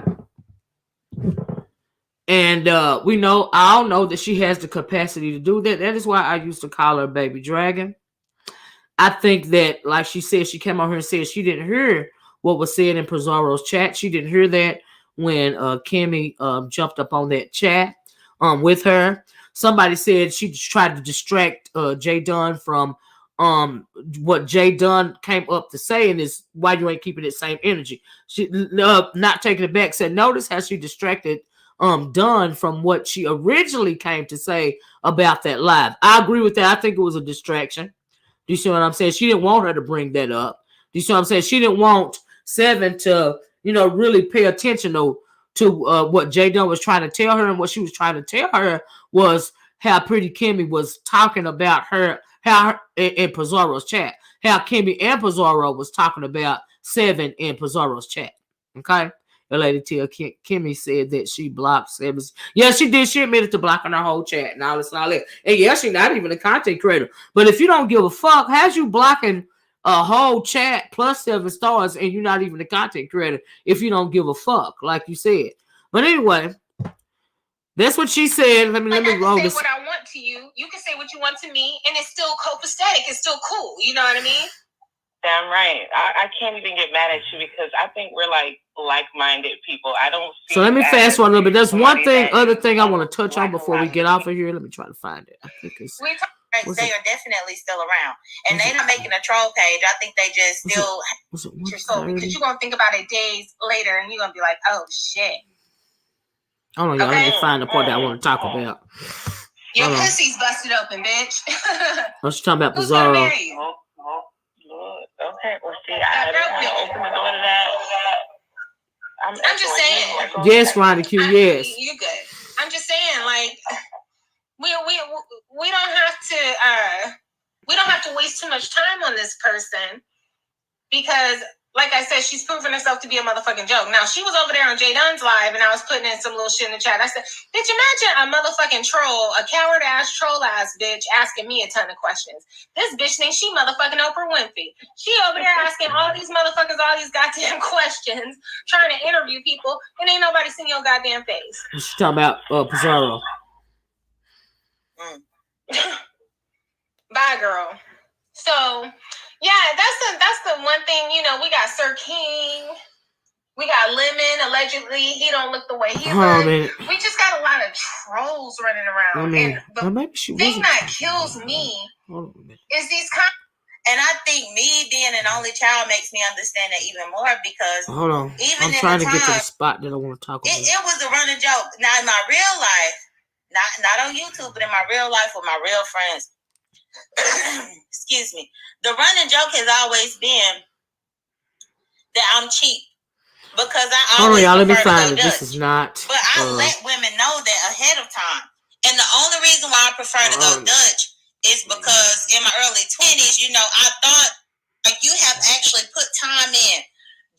And we know, I all know that she has the capacity to do that. That is why I used to call her Baby Dragon. I think that, like she said, she came on here and said she didn't hear what was said in Pizarro's chat. She didn't hear that when Kimmy jumped up on that chat with her. Somebody said she tried to distract Jaydunn from what Jaydunn came up to say, and is why you ain't keeping that same energy. She not taking it back, said notice how she distracted Dunn from what she originally came to say about that live. I agree with that. I think it was a distraction. Do you see what I'm saying? She didn't want her to bring that up. Do you see what I'm saying? She didn't want Seven to, really pay attention to what Jaydunn was trying to tell her, and what she was trying to tell her was how pretty Kimmy was talking about her, in Pizarro's chat, how Kimmy and Pizarro was talking about Seven in Pizarro's chat. Okay? The lady tell Kimmy said that she blocked Seven. Yeah, she did. She admitted to blocking her whole chat and all this and all that. And yeah, she's not even a content creator. But if you don't give a fuck, how's you blocking a whole chat plus 7 stars and you're not even a content creator if you don't give a fuck, like you said? But anyway, that's what she said. Let me roll this. What I want to you, you can say what you want to me, and it's still copacetic. It's still cool. You know what I mean? Damn right. I can't even get mad at you because I think we're like-minded people. I don't. So let me fast forward a little bit. There's one thing, other thing I want to touch on before we get off of here. Let me try to find it. I think it's. They are definitely still around, and they're not making a troll page. I think they just still. Because you're gonna think about it days later, and you're gonna be like, "Oh shit." Hold on, y'all. Let me find the part that I want to talk about. Your pussy's busted open, bitch. Let's talk about Bizarro. Okay, well, see, I don't want to open the door to that. I'm just saying. Yes, Ronnie Q. Yes. You're good. I'm just saying, like, we don't have to waste too much time on this person because, like I said, she's proven herself to be a motherfucking joke. Now, she was over there on Jaydunn's live, and I was putting in some little shit in the chat. I said, bitch, imagine a motherfucking troll, a coward-ass, troll-ass bitch asking me a ton of questions. This bitch thinks she motherfucking Oprah Winfrey. She over there asking all these motherfuckers all these goddamn questions, trying to interview people, and ain't nobody seen your goddamn face. She's talking about Pizarro. Bye, girl. So... yeah, that's the one thing, we got Sir King, we got Lemon, allegedly, he don't look the way he looks. We just got a lot of trolls running around. And the thing that kills me is these and I think me being an only child makes me understand that even more because hold on, I'm trying to get to the spot that I want to talk about. It was a running joke. Now in my real life, not on YouTube, but in my real life with my real friends, excuse me, the running joke has always been that I'm cheap because I always let me find it. This is not. But I let women know that ahead of time, and the only reason why I prefer to go Dutch is because in my early 20s, I thought like you have actually put time in,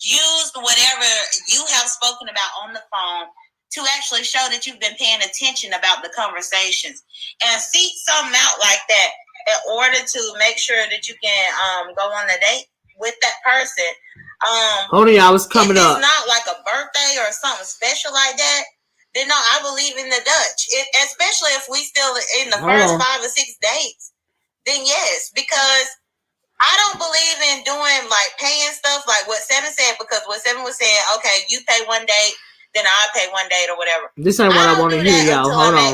used whatever you have spoken about on the phone to actually show that you've been paying attention about the conversations and seek something out like that. In order to make sure that you can go on a date with that person. Hold on, y'all, it's coming up. It's not like a birthday or something special like that. Then no, I believe in the Dutch. Especially if we still in the first 5 or 6 dates. Then yes, because I don't believe in doing like paying stuff like what Seven said, because what Seven was saying, okay, you pay one date, then I'll pay one date or whatever. This ain't what I want to hear, y'all. Hold on.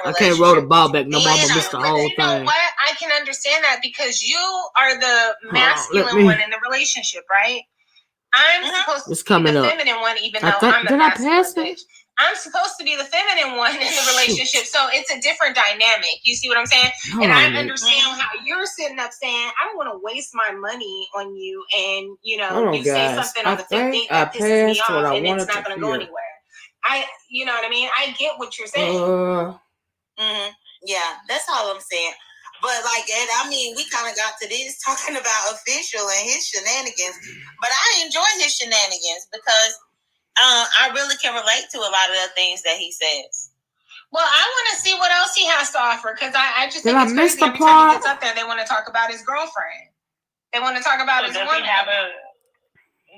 I can't roll the ball back no more. I'm gonna miss the whole thing. You know what? I can understand that because you are the masculine one in the relationship, right? I'm supposed to be the feminine one, even though I'm the masculine bitch. I'm supposed to be the feminine one in the relationship, so it's a different dynamic. You see what I'm saying? And I understand how you're sitting up saying, I don't want to waste my money on you, and you say something on the 15th that pisses me off, and it's not going to go anywhere. You know what I mean? I get what you're saying. Yeah, that's all I'm saying. But we kind of got to this talking about official and his shenanigans. But I enjoy his shenanigans because I really can relate to a lot of the things that he says. Well, I want to see what else he has to offer because I just think it's crazy every time he gets up there, they want to talk about his girlfriend. They want to talk about his woman.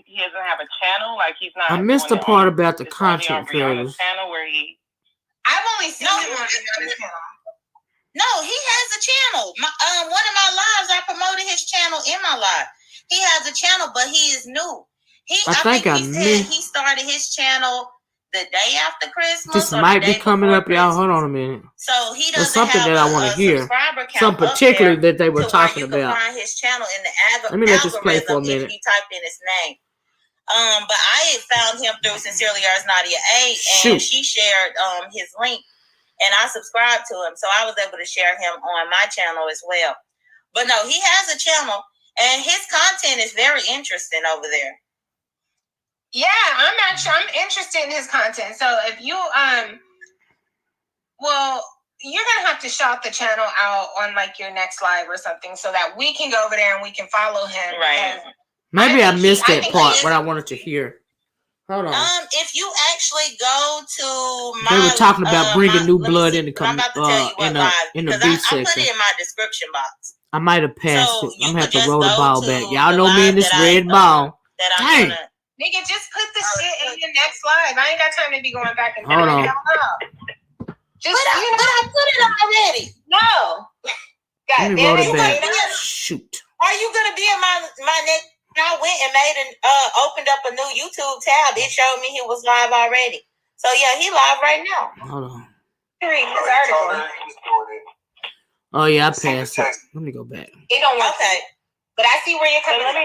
He doesn't have a channel, like he's not. I missed the part about the content creators. Channel where I've only seen him on his channel. No, he has a channel. One of my lives, I promoted his channel in my live. He has a channel, but he is new. I think he said he started his channel the day after Christmas. This or might the be day coming before up, y'all. Christmas. Hold on a minute. So he There's doesn't something have that I want to hear. subscriber count Some particularly that they were to talking where you about. can find his channel in the Let me let this play for a algorithm minute. if you type in his name. But I found him through Sincerely Yours Nadia A, and she shared his link, and I subscribed to him, so I was able to share him on my channel as well. But no, he has a channel, and his content is very interesting over there. Yeah, I'm interested in his content. So if you well, you're gonna have to shout the channel out on like your next live or something, so that we can go over there and we can follow him. Right. Maybe I missed that part, what I wanted to hear. Hold on. If you actually go to my, they were talking about bringing new blood in the I'm about to tell you what live, in the beat section. I put it in my description box. I might have passed it. I'm gonna have to roll the go ball to back. Y'all know me in this red ball. Dang. Nigga, just put the shit in your next live. I ain't got time to be going back and forth. Hold on. Just but I put it already. No. Let me roll it back. Shoot. Are you gonna be in my next? I went and made opened up a new YouTube tab. It showed me he was live already. So yeah, he live right now. Hold on. Read this article. Oh yeah, I passed it. Let me go back. It don't work. Okay. But I see where you're coming from.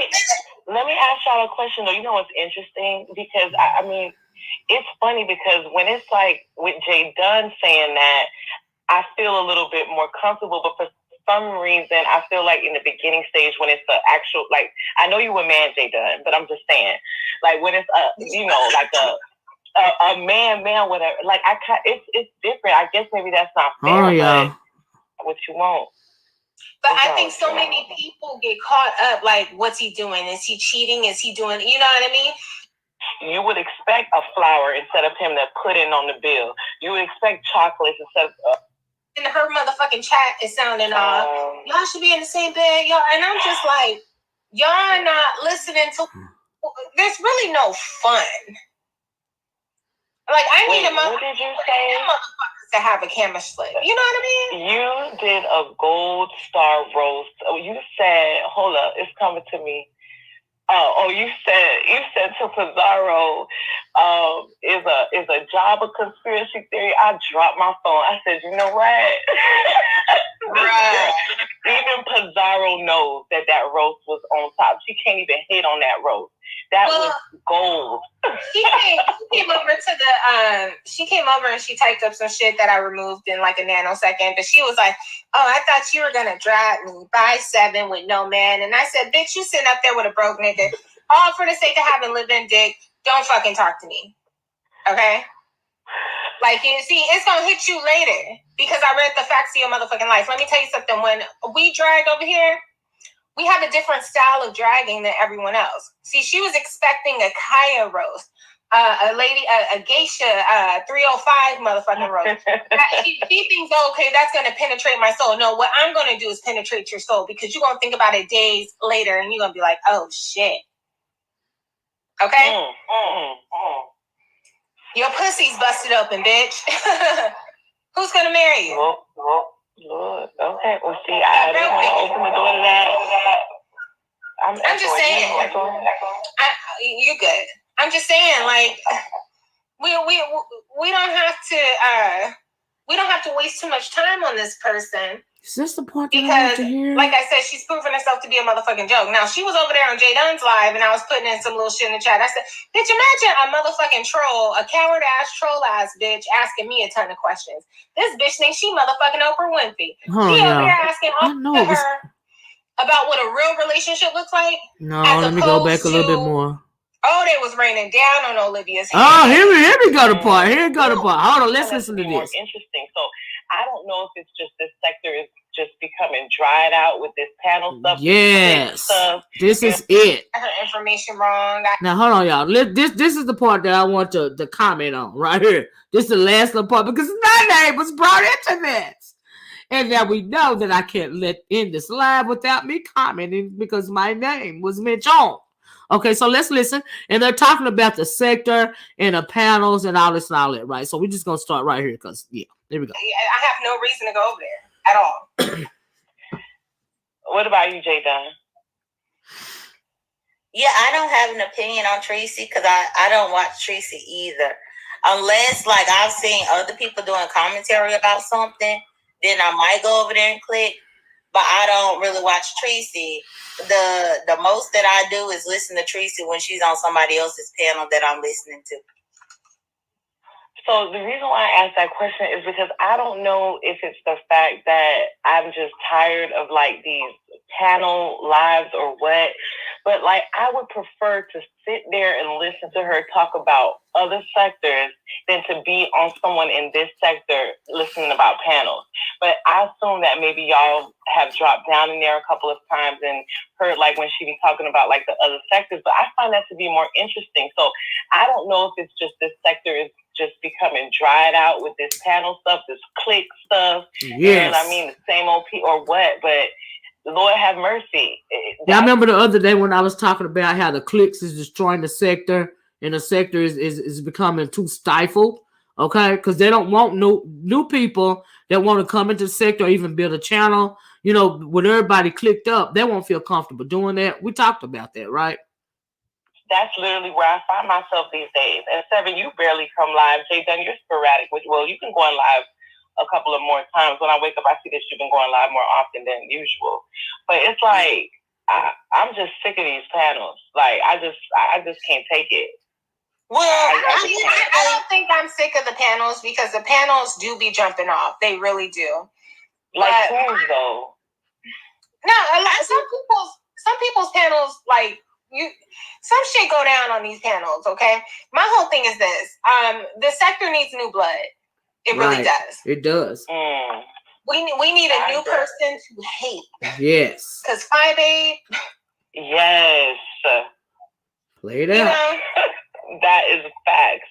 Let me ask y'all a question though. You know what's interesting? Because I mean, it's funny because when it's like with Jaydunn saying that, I feel a little bit more comfortable, but for some reason, I feel like in the beginning stage when it's the actual, like, I know you were man, Jaydunn, but I'm just saying, like when it's like a man, whatever. Like it's different. I guess maybe that's not fair. Oh yeah. What you want? But I think so many people get caught up. Like, what's he doing? Is he cheating? Is he doing? You know what I mean? You would expect a flower instead of him to put in on the bill. You would expect chocolates instead of. And her motherfucking chat is sounding off. Y'all should be in the same bed, y'all. And I'm just like, y'all are not listening to. There's really no fun. Like, I need a what did you say? Motherfuckers to have a camera slip. You know what I mean? You did a gold star roast. Oh, you said, hold up, it's coming to me. You said to Pizarro, is a job a conspiracy theory? I dropped my phone. I said, you know what? Right. Even Pizarro knows that roast was on top. She can't even hit on that roast. That was gold. She came over to the she came over and she typed up some shit that I removed in like a nanosecond. But she was like, "Oh, I thought you were gonna drive me 5'7" with no man." And I said, "Bitch, you sitting up there with a broke nigga, all for the sake of having living dick. Don't fucking talk to me, okay?" Like, you see, it's gonna hit you later because I read the facts of your motherfucking life. Let me tell you something. When we drag over here, we have a different style of dragging than everyone else. See, she was expecting a Kaya roast, a geisha 305 motherfucking roast. She thinks, okay, that's going to penetrate my soul. No, what I'm going to do is penetrate your soul because you're going to think about it days later and you're going to be like, oh, shit. Okay? Your pussy's busted open, bitch. Who's going to marry you? Lord, okay. Well, see, I didn't want to open the door to that. I'm just saying. You're good. I'm just saying, like, we don't have to waste too much time on this person. Is this the part that I because, want to hear? like I said, she's proven herself to be a motherfucking joke. Now, she was over there on Jaydunn's live, and I was putting in some little shit in the chat. I said, bitch, imagine a motherfucking troll, a coward-ass, troll-ass bitch asking me a ton of questions. This bitch thinks she motherfucking Oprah Winfrey. She over there asking her about what a real relationship looks like. No, let me go back a little bit more. Oh, they was raining down on Olivia's head. Oh, here we go the part. Here we go the part. Hold on, let's listen to this. Interesting. So I don't know if it's just this sector is just becoming dried out with this panel stuff. Yes, this is it. I heard information wrong. Now hold on, y'all. This is the part that I want to comment on right here. This is the last little part because my name was brought into this. And now we know that I can't let in this live without me commenting because my name was mentioned. Okay, so let's listen. And they're talking about the sector and the panels and all this and all that, right? So we're just going to start right here because, yeah, there we go. I have no reason to go over there at all. What about you, Jaydunn? Yeah, I don't have an opinion on Tracy because I don't watch Tracy either. Unless like I've seen other people doing commentary about something, then I might go over there and click. But I don't really watch Tracy. The most that I do is listen to Tracy when she's on somebody else's panel that I'm listening to. So the reason why I asked that question is because I don't know if it's the fact that I'm just tired of like these panel lives or what, but like I would prefer to sit there and listen to her talk about other sectors than to be on someone in this sector listening about panels. But I assume that maybe y'all have dropped down in there a couple of times and heard like when she be talking about like the other sectors, but I find that to be more interesting. So I don't know if it's just this sector is just becoming dried out with this panel stuff, this click stuff. Yes. And I mean the same old or what, but Lord have mercy. Yeah, I remember the other day when I was talking about how the clicks is destroying the sector and the sector is becoming too stifled. Okay, because they don't want new people that want to come into the sector or even build a channel. You know, when everybody clicked up, they won't feel comfortable doing that. We talked about that, right? That's literally where I find myself these days. And Seven, you barely come live. Jaydunn, you're sporadic. Well, you can go on live a couple of more times. When I wake up, I see that you've been going live more often than usual. But it's like I'm just sick of these panels. Like I just can't take it. Well, I don't think I'm sick of the panels because the panels do be jumping off. They really do. Like who though? No, some people's panels like. Some shit go down on these panels, okay? My whole thing is this. The sector needs new blood. It really does. It does. We need a new person to hate. Yes. Because 5'8". Yes. Play it out. That is facts.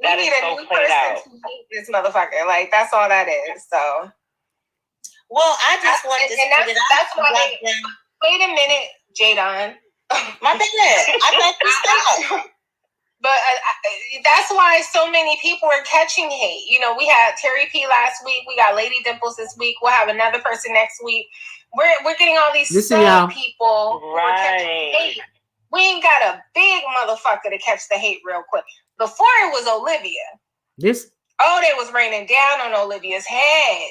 We need a new person to hate this motherfucker. Like, that's all that is. So. Well, I just want to that's why wait a minute, Jaydunn. My bad. I thought you stopped. But that's why so many people are catching hate. You know, we had Terry P last week. We got Lady Dimples this week. We'll have another person next week. We're getting all these people who are catching hate. We ain't got a big motherfucker to catch the hate real quick. Before it was Olivia. They was raining down on Olivia's head.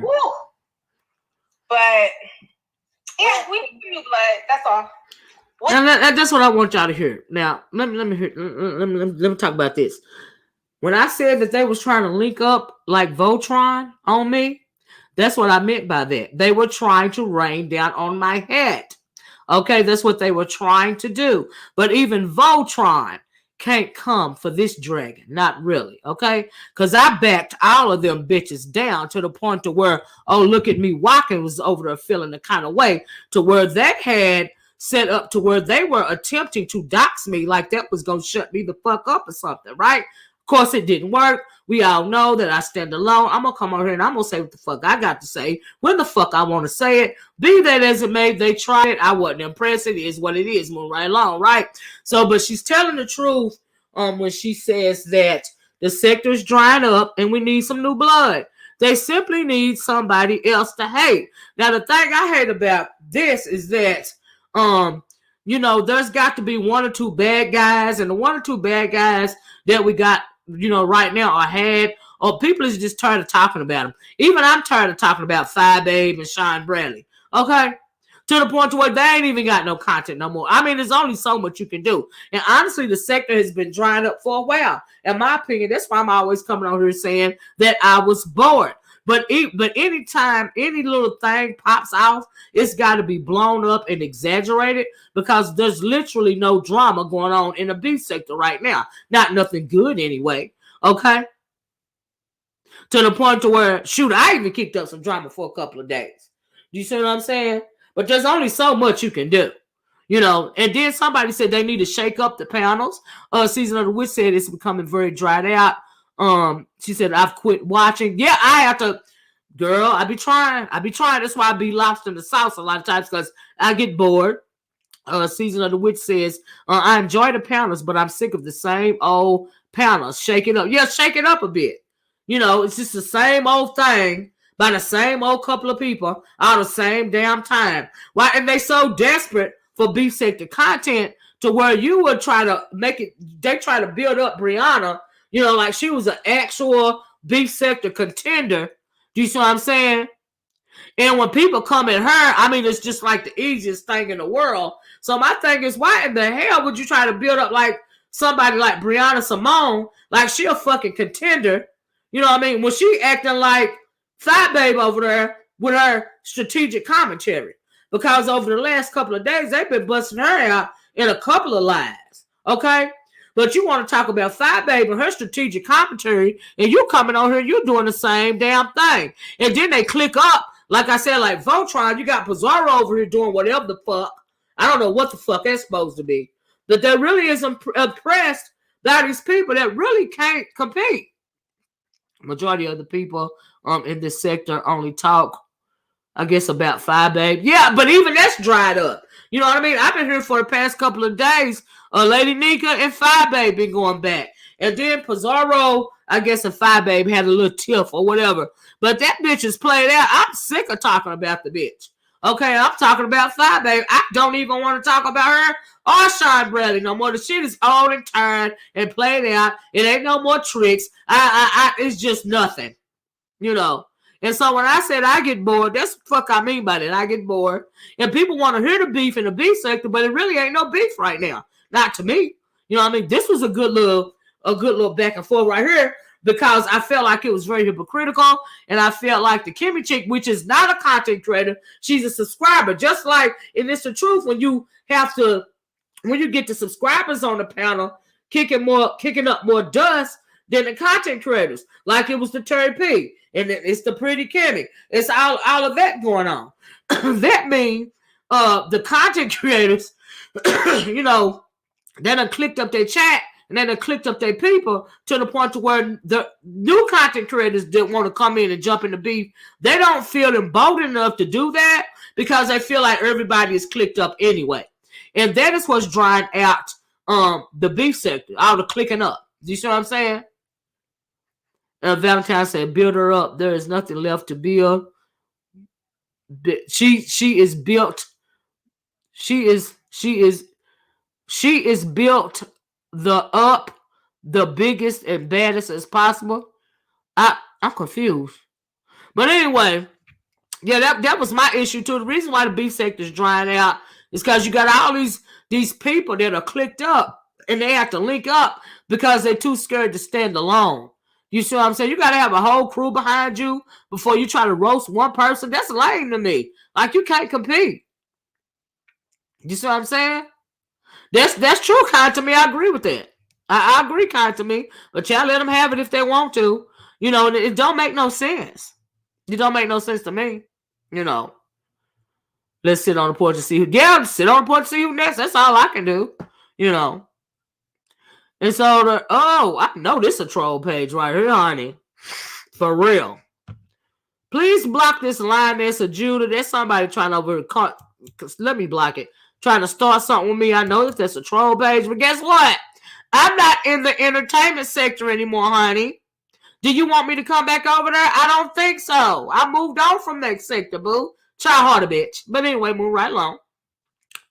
Woo. But yeah, we need new blood. That's all. Now, that's what I want y'all to hear. Now, let me talk about this. When I said that they was trying to link up like Voltron on me, that's what I meant by that. They were trying to rain down on my head. Okay, that's what they were trying to do. But even Voltron can't come for this dragon. Not really, okay? Because I backed all of them bitches down to the point to where, oh, look at me walking was over there feeling the kind of way to where they had set up to where they were attempting to dox me like that was going to shut me the fuck up or something, right? Of course, it didn't work. We all know that I stand alone. I'm going to come over here and I'm going to say what the fuck I got to say when the fuck I want to say it. Be that as it may, they tried it. I wasn't impressed. It is what it is. Move right along, right? So, but she's telling the truth when she says that the sector's drying up and we need some new blood. They simply need somebody else to hate. Now, the thing I hate about this is that you know, there's got to be one or two bad guys, and the one or two bad guys that we got, you know, right now are had, or people is just tired of talking about them. Even I'm tired of talking about Five Babe and Sean Bradley. Okay? To the point to where they ain't even got no content no more. I mean, there's only so much you can do. And honestly, the sector has been drying up for a while. In my opinion, that's why I'm always coming over here saying that I was bored. But anytime any little thing pops off, it's got to be blown up and exaggerated because there's literally no drama going on in the B sector right now. Not nothing good anyway. Okay? To the point to where, shoot, I even kicked up some drama for a couple of days. Do you see what I'm saying? But there's only so much you can do. You know, and then somebody said they need to shake up the panels. Season of the Witch said it's becoming very dried out. She said, I've quit watching. Yeah, I have to, girl, I be trying. That's why I be lost in the sauce a lot of times because I get bored. Season of the Witch says, I enjoy the panels, but I'm sick of the same old panels. Shake it up. Yeah, shake it up a bit. You know, it's just the same old thing by the same old couple of people all the same damn time. Why? And they so desperate for beef sector content to where you would try to make it, they try to build up Brianna You know, like she was an actual beef sector contender. Do you see what I'm saying? And when people come at her, I mean, it's just like the easiest thing in the world. So my thing is, why in the hell would you try to build up like somebody like Brianna Simone, like she a fucking contender? You know what I mean? When she acting like Thigh Babe over there with her strategic commentary. Because over the last couple of days, they've been busting her out in a couple of lies. Okay? But you want to talk about Thigh Babe and her strategic commentary, and you coming on here, you're doing the same damn thing. And then they click up, like I said, like Voltron, you got Pizarro over here doing whatever the fuck. I don't know what the fuck that's supposed to be. But they really is impressed by these people that really can't compete. Majority of the people in this sector only talk, I guess, about Thigh Babe. Yeah, but even that's dried up. You know what I mean? I've been here for the past couple of days. Lady Nika and Thigh Babe been going back. And then Pizarro, I guess, and Thigh Babe had a little tiff or whatever. But that bitch is played out. I'm sick of talking about the bitch. Okay, I'm talking about Thigh Babe. I don't even want to talk about her or Sean Bradley no more. The shit is old and turned and played out. It ain't no more tricks. It's just nothing. You know. And so when I said I get bored, that's what the fuck I mean by that. I get bored. And people want to hear the beef in the beef sector, but it really ain't no beef right now. Not to me. You know what I mean? This was a good little back and forth right here, because I felt like it was very hypocritical. And I felt like the Kimmy chick, which is not a content creator, she's a subscriber. Just like, and it's the truth, when you get the subscribers on the panel, kicking up more dust than the content creators. Like it was the Terry P. And it's the pretty Kimmy. It's all of that going on. That means the content creators, you know, they done clicked up their chat and they done clicked up their people to the point to where the new content creators that want to come in and jump in the beef, they don't feel emboldened enough to do that because they feel like everybody is clicked up anyway. And that is what's drying out the beef sector, all the clicking up. Do you see what I'm saying? Valentine said, build her up. There is nothing left to build. She is built. She is built the biggest and baddest as possible. I'm confused. But anyway, yeah, that was my issue too. The reason why the beef sector is drying out is because you got all these people that are clicked up and they have to link up because they're too scared to stand alone. You see what I'm saying? You got to have a whole crew behind you before you try to roast one person. That's lame to me. Like, you can't compete. You see what I'm saying? That's true, kind to me. I agree with that. I agree, kind to me. But y'all let them have it if they want to. You know, it don't make no sense. It don't make no sense to me. You know. Let's sit on the porch and see who. Yeah, sit on the porch and see who next. That's all I can do. You know. And so, I know this is a troll page right here, honey. For real. Please block this line. There's a Judah. There's somebody trying over. Let me block it. Trying to start something with me. I know that's a troll page. But guess what? I'm not in the entertainment sector anymore, honey. Do you want me to come back over there? I don't think so. I moved on from that sector, boo. Try harder, bitch. But anyway, move right along.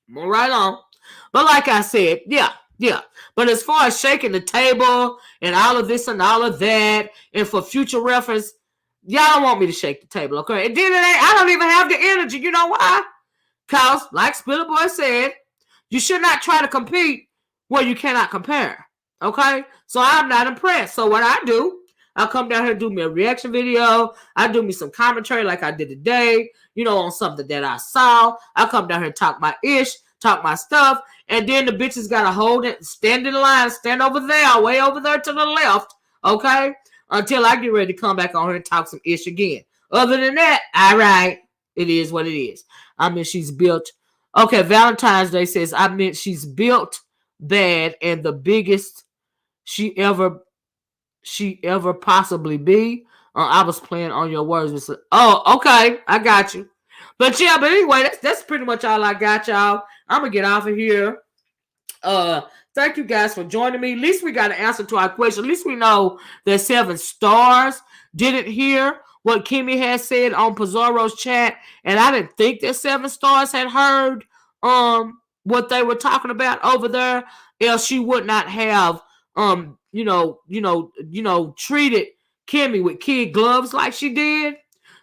But like I said, yeah. But as far as shaking the table and all of this and all of that, and for future reference, y'all don't want me to shake the table, okay? And then I don't even have the energy. You know why? Because, like Spiller Boy said, you should not try to compete where you cannot compare, okay? So I'm not impressed. So what I do, I'll come down here and do me a reaction video. I do me some commentary like I did today, you know, on something that I saw. I'll come down here and talk my ish, talk my stuff. And then the bitches got to hold it, stand in the line, stand over there, way over there to the left, okay? Until I get ready to come back on here and talk some ish again. Other than that, all right, it is what it is. I mean, she's built. Okay, Valentine's Day says, I meant she's built bad and the biggest she ever possibly be. I was playing on your words. Oh, okay, I got you. But yeah, but anyway, that's pretty much all I got, y'all. I'm gonna get off of here. Thank you guys for joining me. At least we got an answer to our question. At least we know that 7 stars didn't hear what Kimmy had said on Pizarro's chat, and I didn't think that 7 stars had heard what they were talking about over there, else she would not have treated Kimmy with kid gloves like she did.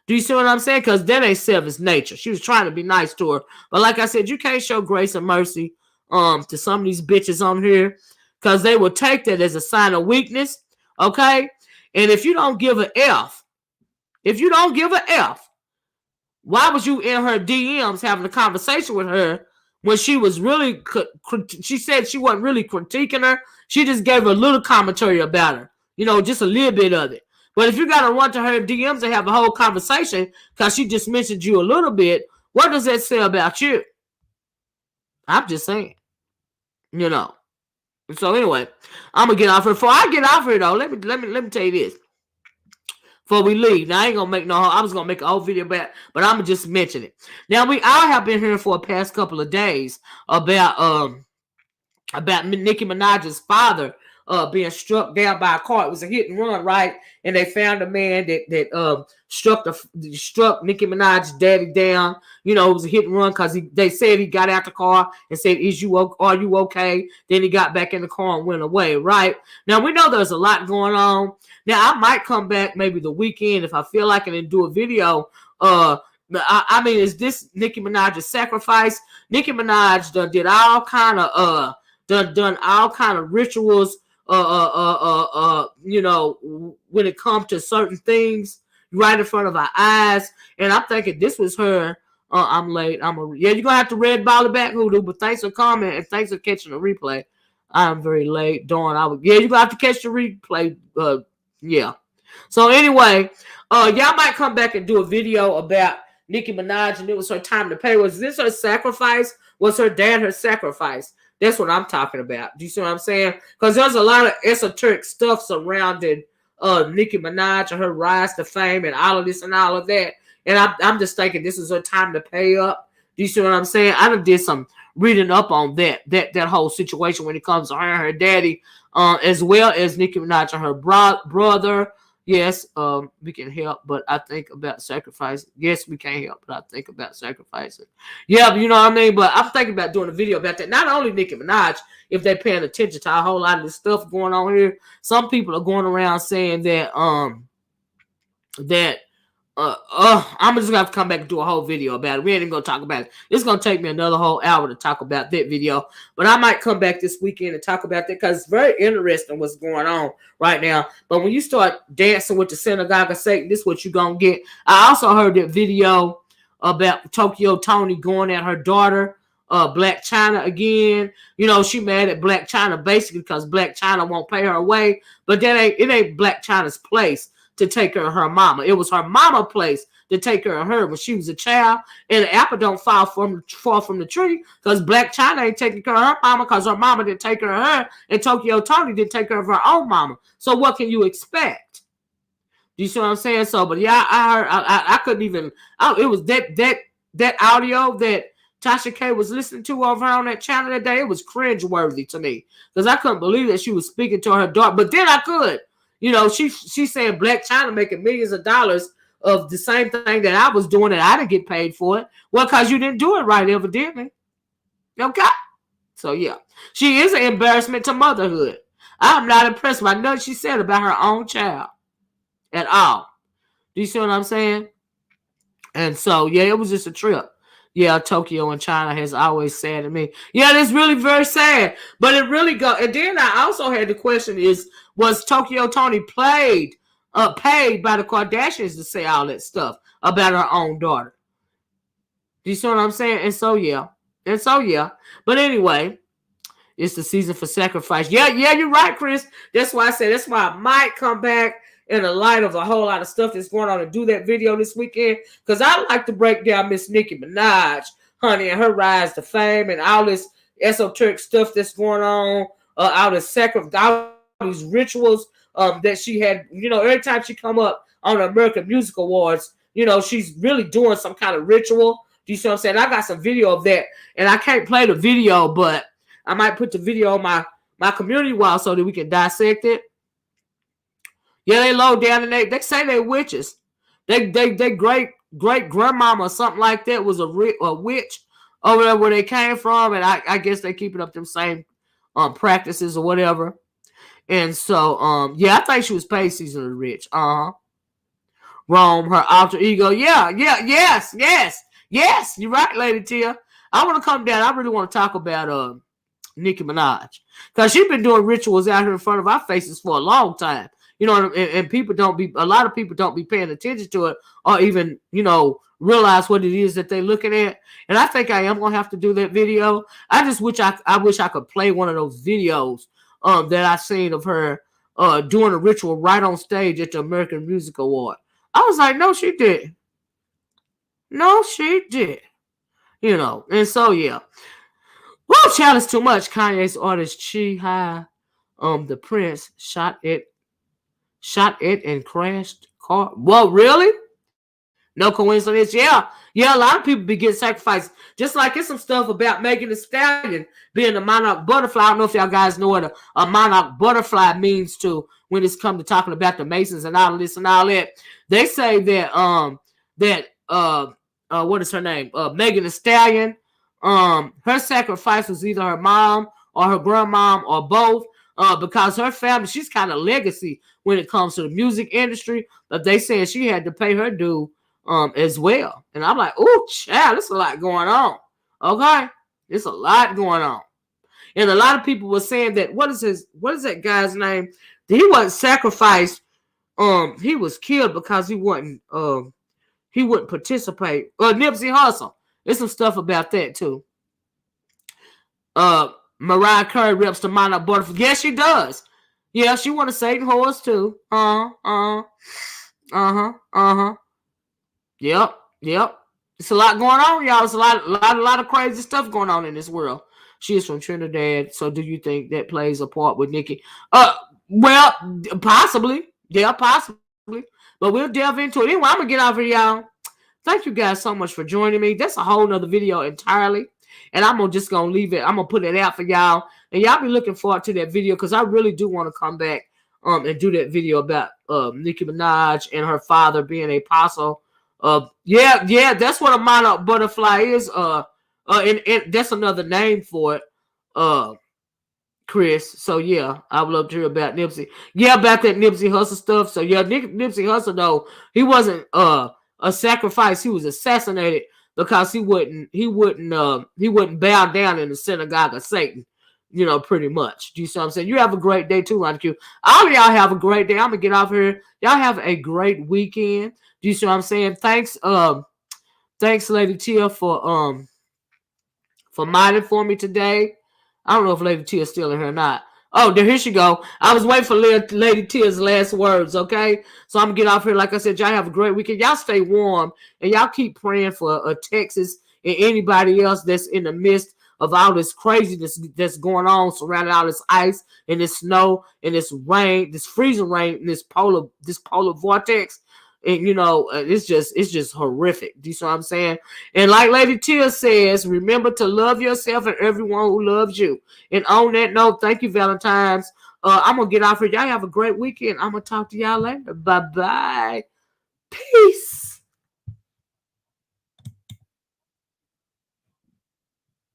Do you see what I'm saying? Because that ain't Seven's nature. She was trying to be nice to her. But like I said, you can't show grace and mercy to some of these bitches on here, because they will take that as a sign of weakness. Okay? And if you don't give an F, why was you in her DMs having a conversation with her when she was really, she said she wasn't really critiquing her. She just gave her a little commentary about her. Just a little bit of it. But if you got to run to her DMs and have a whole conversation because she just mentioned you a little bit, what does that say about you? I'm just saying. So anyway, I'm going to get off here. Before I get off here, though, let me tell you this. Before we leave. Now, I ain't going to make I was going to make a whole video about it, but I'm going to just mention it. Now, I have been here for the past couple of days about Nicki Minaj's father being struck down by a car. It was a hit and run, right? And they found a man that struck Nicki Minaj's daddy down. It was a hit and run because they said he got out the car and said, are you okay? Then he got back in the car and went away, right? Now, we know there's a lot going on. Now, I might come back maybe the weekend if I feel like it and do a video. I mean, is this Nicki Minaj's sacrifice? Nicki Minaj did all kind of done all kind of rituals when it comes to certain things right in front of our eyes. And I'm thinking this was her. I'm late. You're gonna have to red ball it back, Hoodoo, but thanks for coming and thanks for catching the replay. I'm very late. Dawn, you're gonna have to catch the replay. Yeah. So anyway, y'all might come back and do a video about Nicki Minaj and it was her time to pay. Was this her sacrifice? Was her dad her sacrifice? That's what I'm talking about. Do you see what I'm saying? Because there's a lot of esoteric stuff surrounding Nicki Minaj and her rise to fame and all of this and all of that. And I'm just thinking this is her time to pay up. Do you see what I'm saying? I done did some reading up on that whole situation when it comes to her and her daddy, as well as Nicki Minaj and her brother. Yes, we can help, but I think about sacrifice. Yes, we can't help, but I think about sacrificing. Yeah, but you know what I mean? But I'm thinking about doing a video about that. Not only Nicki Minaj, if they're paying attention to a whole lot of this stuff going on here, some people are going around saying that I'm just gonna have to come back and do a whole video about it. We ain't even gonna talk about it. It's gonna take me another whole hour to talk about that video, but I might come back this weekend and talk about that because it's very interesting what's going on right now. But when you start dancing with the synagogue of Satan, this is what you're gonna get. I also heard that video about Tokyo Tony going at her daughter, Black China again. She mad at Black China basically because Black China won't pay her way, but it ain't Black China's place to take her of her mama. It was her mama place to take her of her when she was a child. And the apple don't fall from the tree because Black China ain't taking care of her mama because her mama didn't take care of her and Tokyo Tony didn't take care of her own mama. So what can you expect? Do you see what I'm saying? So, but yeah, I heard, I couldn't even, it was that audio that Tasha K was listening to over on that channel that day. It was cringeworthy to me because I couldn't believe that she was speaking to her daughter, but then I could. She's saying Black China making millions of dollars of the same thing that I was doing and I didn't get paid for it. Well, because you didn't do it right, evidently. Okay? So, yeah. She is an embarrassment to motherhood. I'm not impressed by nothing she said about her own child at all. Do you see what I'm saying? And so, yeah, it was just a trip. Yeah, Tokyo and China has always saddened me. Yeah, that's really very sad. But it really go. And then I also had the question was Tokyo Tony paid by the Kardashians to say all that stuff about her own daughter? Do you see what I'm saying? And so, yeah. But anyway, it's the season for sacrifice. Yeah, you're right, Chris. That's why I might come back in the light of a whole lot of stuff that's going on and do that video this weekend. Because I like to break down Miss Nicki Minaj, honey, and her rise to fame and all this esoteric stuff that's going on, all this sacrifice, all these rituals that she had. Every time she come up on the American Music Awards, she's really doing some kind of ritual. Do you see what I'm saying? I got some video of that, and I can't play the video, but I might put the video on my community wall so that we can dissect it. Yeah, they low down and they say they're witches. They great grandmama or something like that was a witch over there where they came from, and I guess they keeping up them same practices or whatever. And so, yeah, I think she was paid seasonally rich. Rome, her alter ego. Yeah, yes. You're right, Lady Tia. I want to come down. I really want to talk about Nicki Minaj, because she's been doing rituals out here in front of our faces for a long time. You know, and people don't be, a lot of people don't be paying attention to it, or even, you know, realize what it is that they're looking at. And I think I am gonna have to do that video. I just wish I wish I could play one of those videos that I seen of her doing a ritual right on stage at the American Music Award. I was like, no, she did. No, she did. You know, and so yeah. Well, child, is too much. Kanye's artist Chi High, the Prince shot it and crashed car. Well, really? No coincidence. Yeah. A lot of people be getting sacrificed. Just like it's some stuff about Megan Thee Stallion being a monarch butterfly. I don't know if y'all guys know what a monarch butterfly means to when it's come to talking about the Masons and all of this and all that. They say that what is her name? Megan Thee Stallion. Her sacrifice was either her mom or her grandmom or both. Because her family, she's kind of legacy when it comes to the music industry. But they saying she had to pay her due as well. And I'm like, oh, child, there's a lot going on. Okay? There's a lot going on. And a lot of people were saying that, what is that guy's name? He wasn't sacrificed. He was killed because he wouldn't participate. Nipsey Hussle. There's some stuff about that too. Mariah Carey reps the monarch butterfly. Yes, she does. Yeah, she won a Satan horse too. Yep. It's a lot going on, y'all. It's a lot of crazy stuff going on in this world. She is from Trinidad, so do you think that plays a part with Nicki? Well, possibly. Yeah, possibly. But we'll delve into it. Anyway, I'm gonna get off here, y'all. Thank you guys so much for joining me. That's a whole nother video entirely. And I'm just gonna leave it. I'm gonna put it out for y'all. And y'all be looking forward to that video, because I really do want to come back and do that video about Nicki Minaj and her father being a apostle. Yeah, that's what a monarch butterfly is. And that's another name for it. Chris. So yeah, I would love to hear about Nipsey. Yeah, about that Nipsey Hussle stuff. So yeah, Nipsey Hussle though, he wasn't a sacrifice. He was assassinated because he wouldn't bow down in the synagogue of Satan. You know, pretty much. Do you see what I'm saying? You have a great day too, Ron Q. All of y'all have a great day. I'm gonna get off here. Y'all have a great weekend. Do you see what I'm saying? Thanks, Lady Tia for modding for me today. I don't know if Lady Tia is still in here or not. Oh, here she go. I was waiting for Lady Tia's last words, okay? So I'm going to get off here. Like I said, y'all have a great weekend. Y'all stay warm, and y'all keep praying for Texas and anybody else that's in the midst of all this craziness that's going on, surrounding all this ice and this snow and this rain, this freezing rain, and this polar vortex. And you know, it's just horrific. Do you see what I'm saying? And like Lady Tia says, remember to love yourself and everyone who loves you. And on that note, thank you, Valentine's. I'm gonna get off here. Y'all have a great weekend. I'm gonna talk to y'all later. Bye-bye. Peace.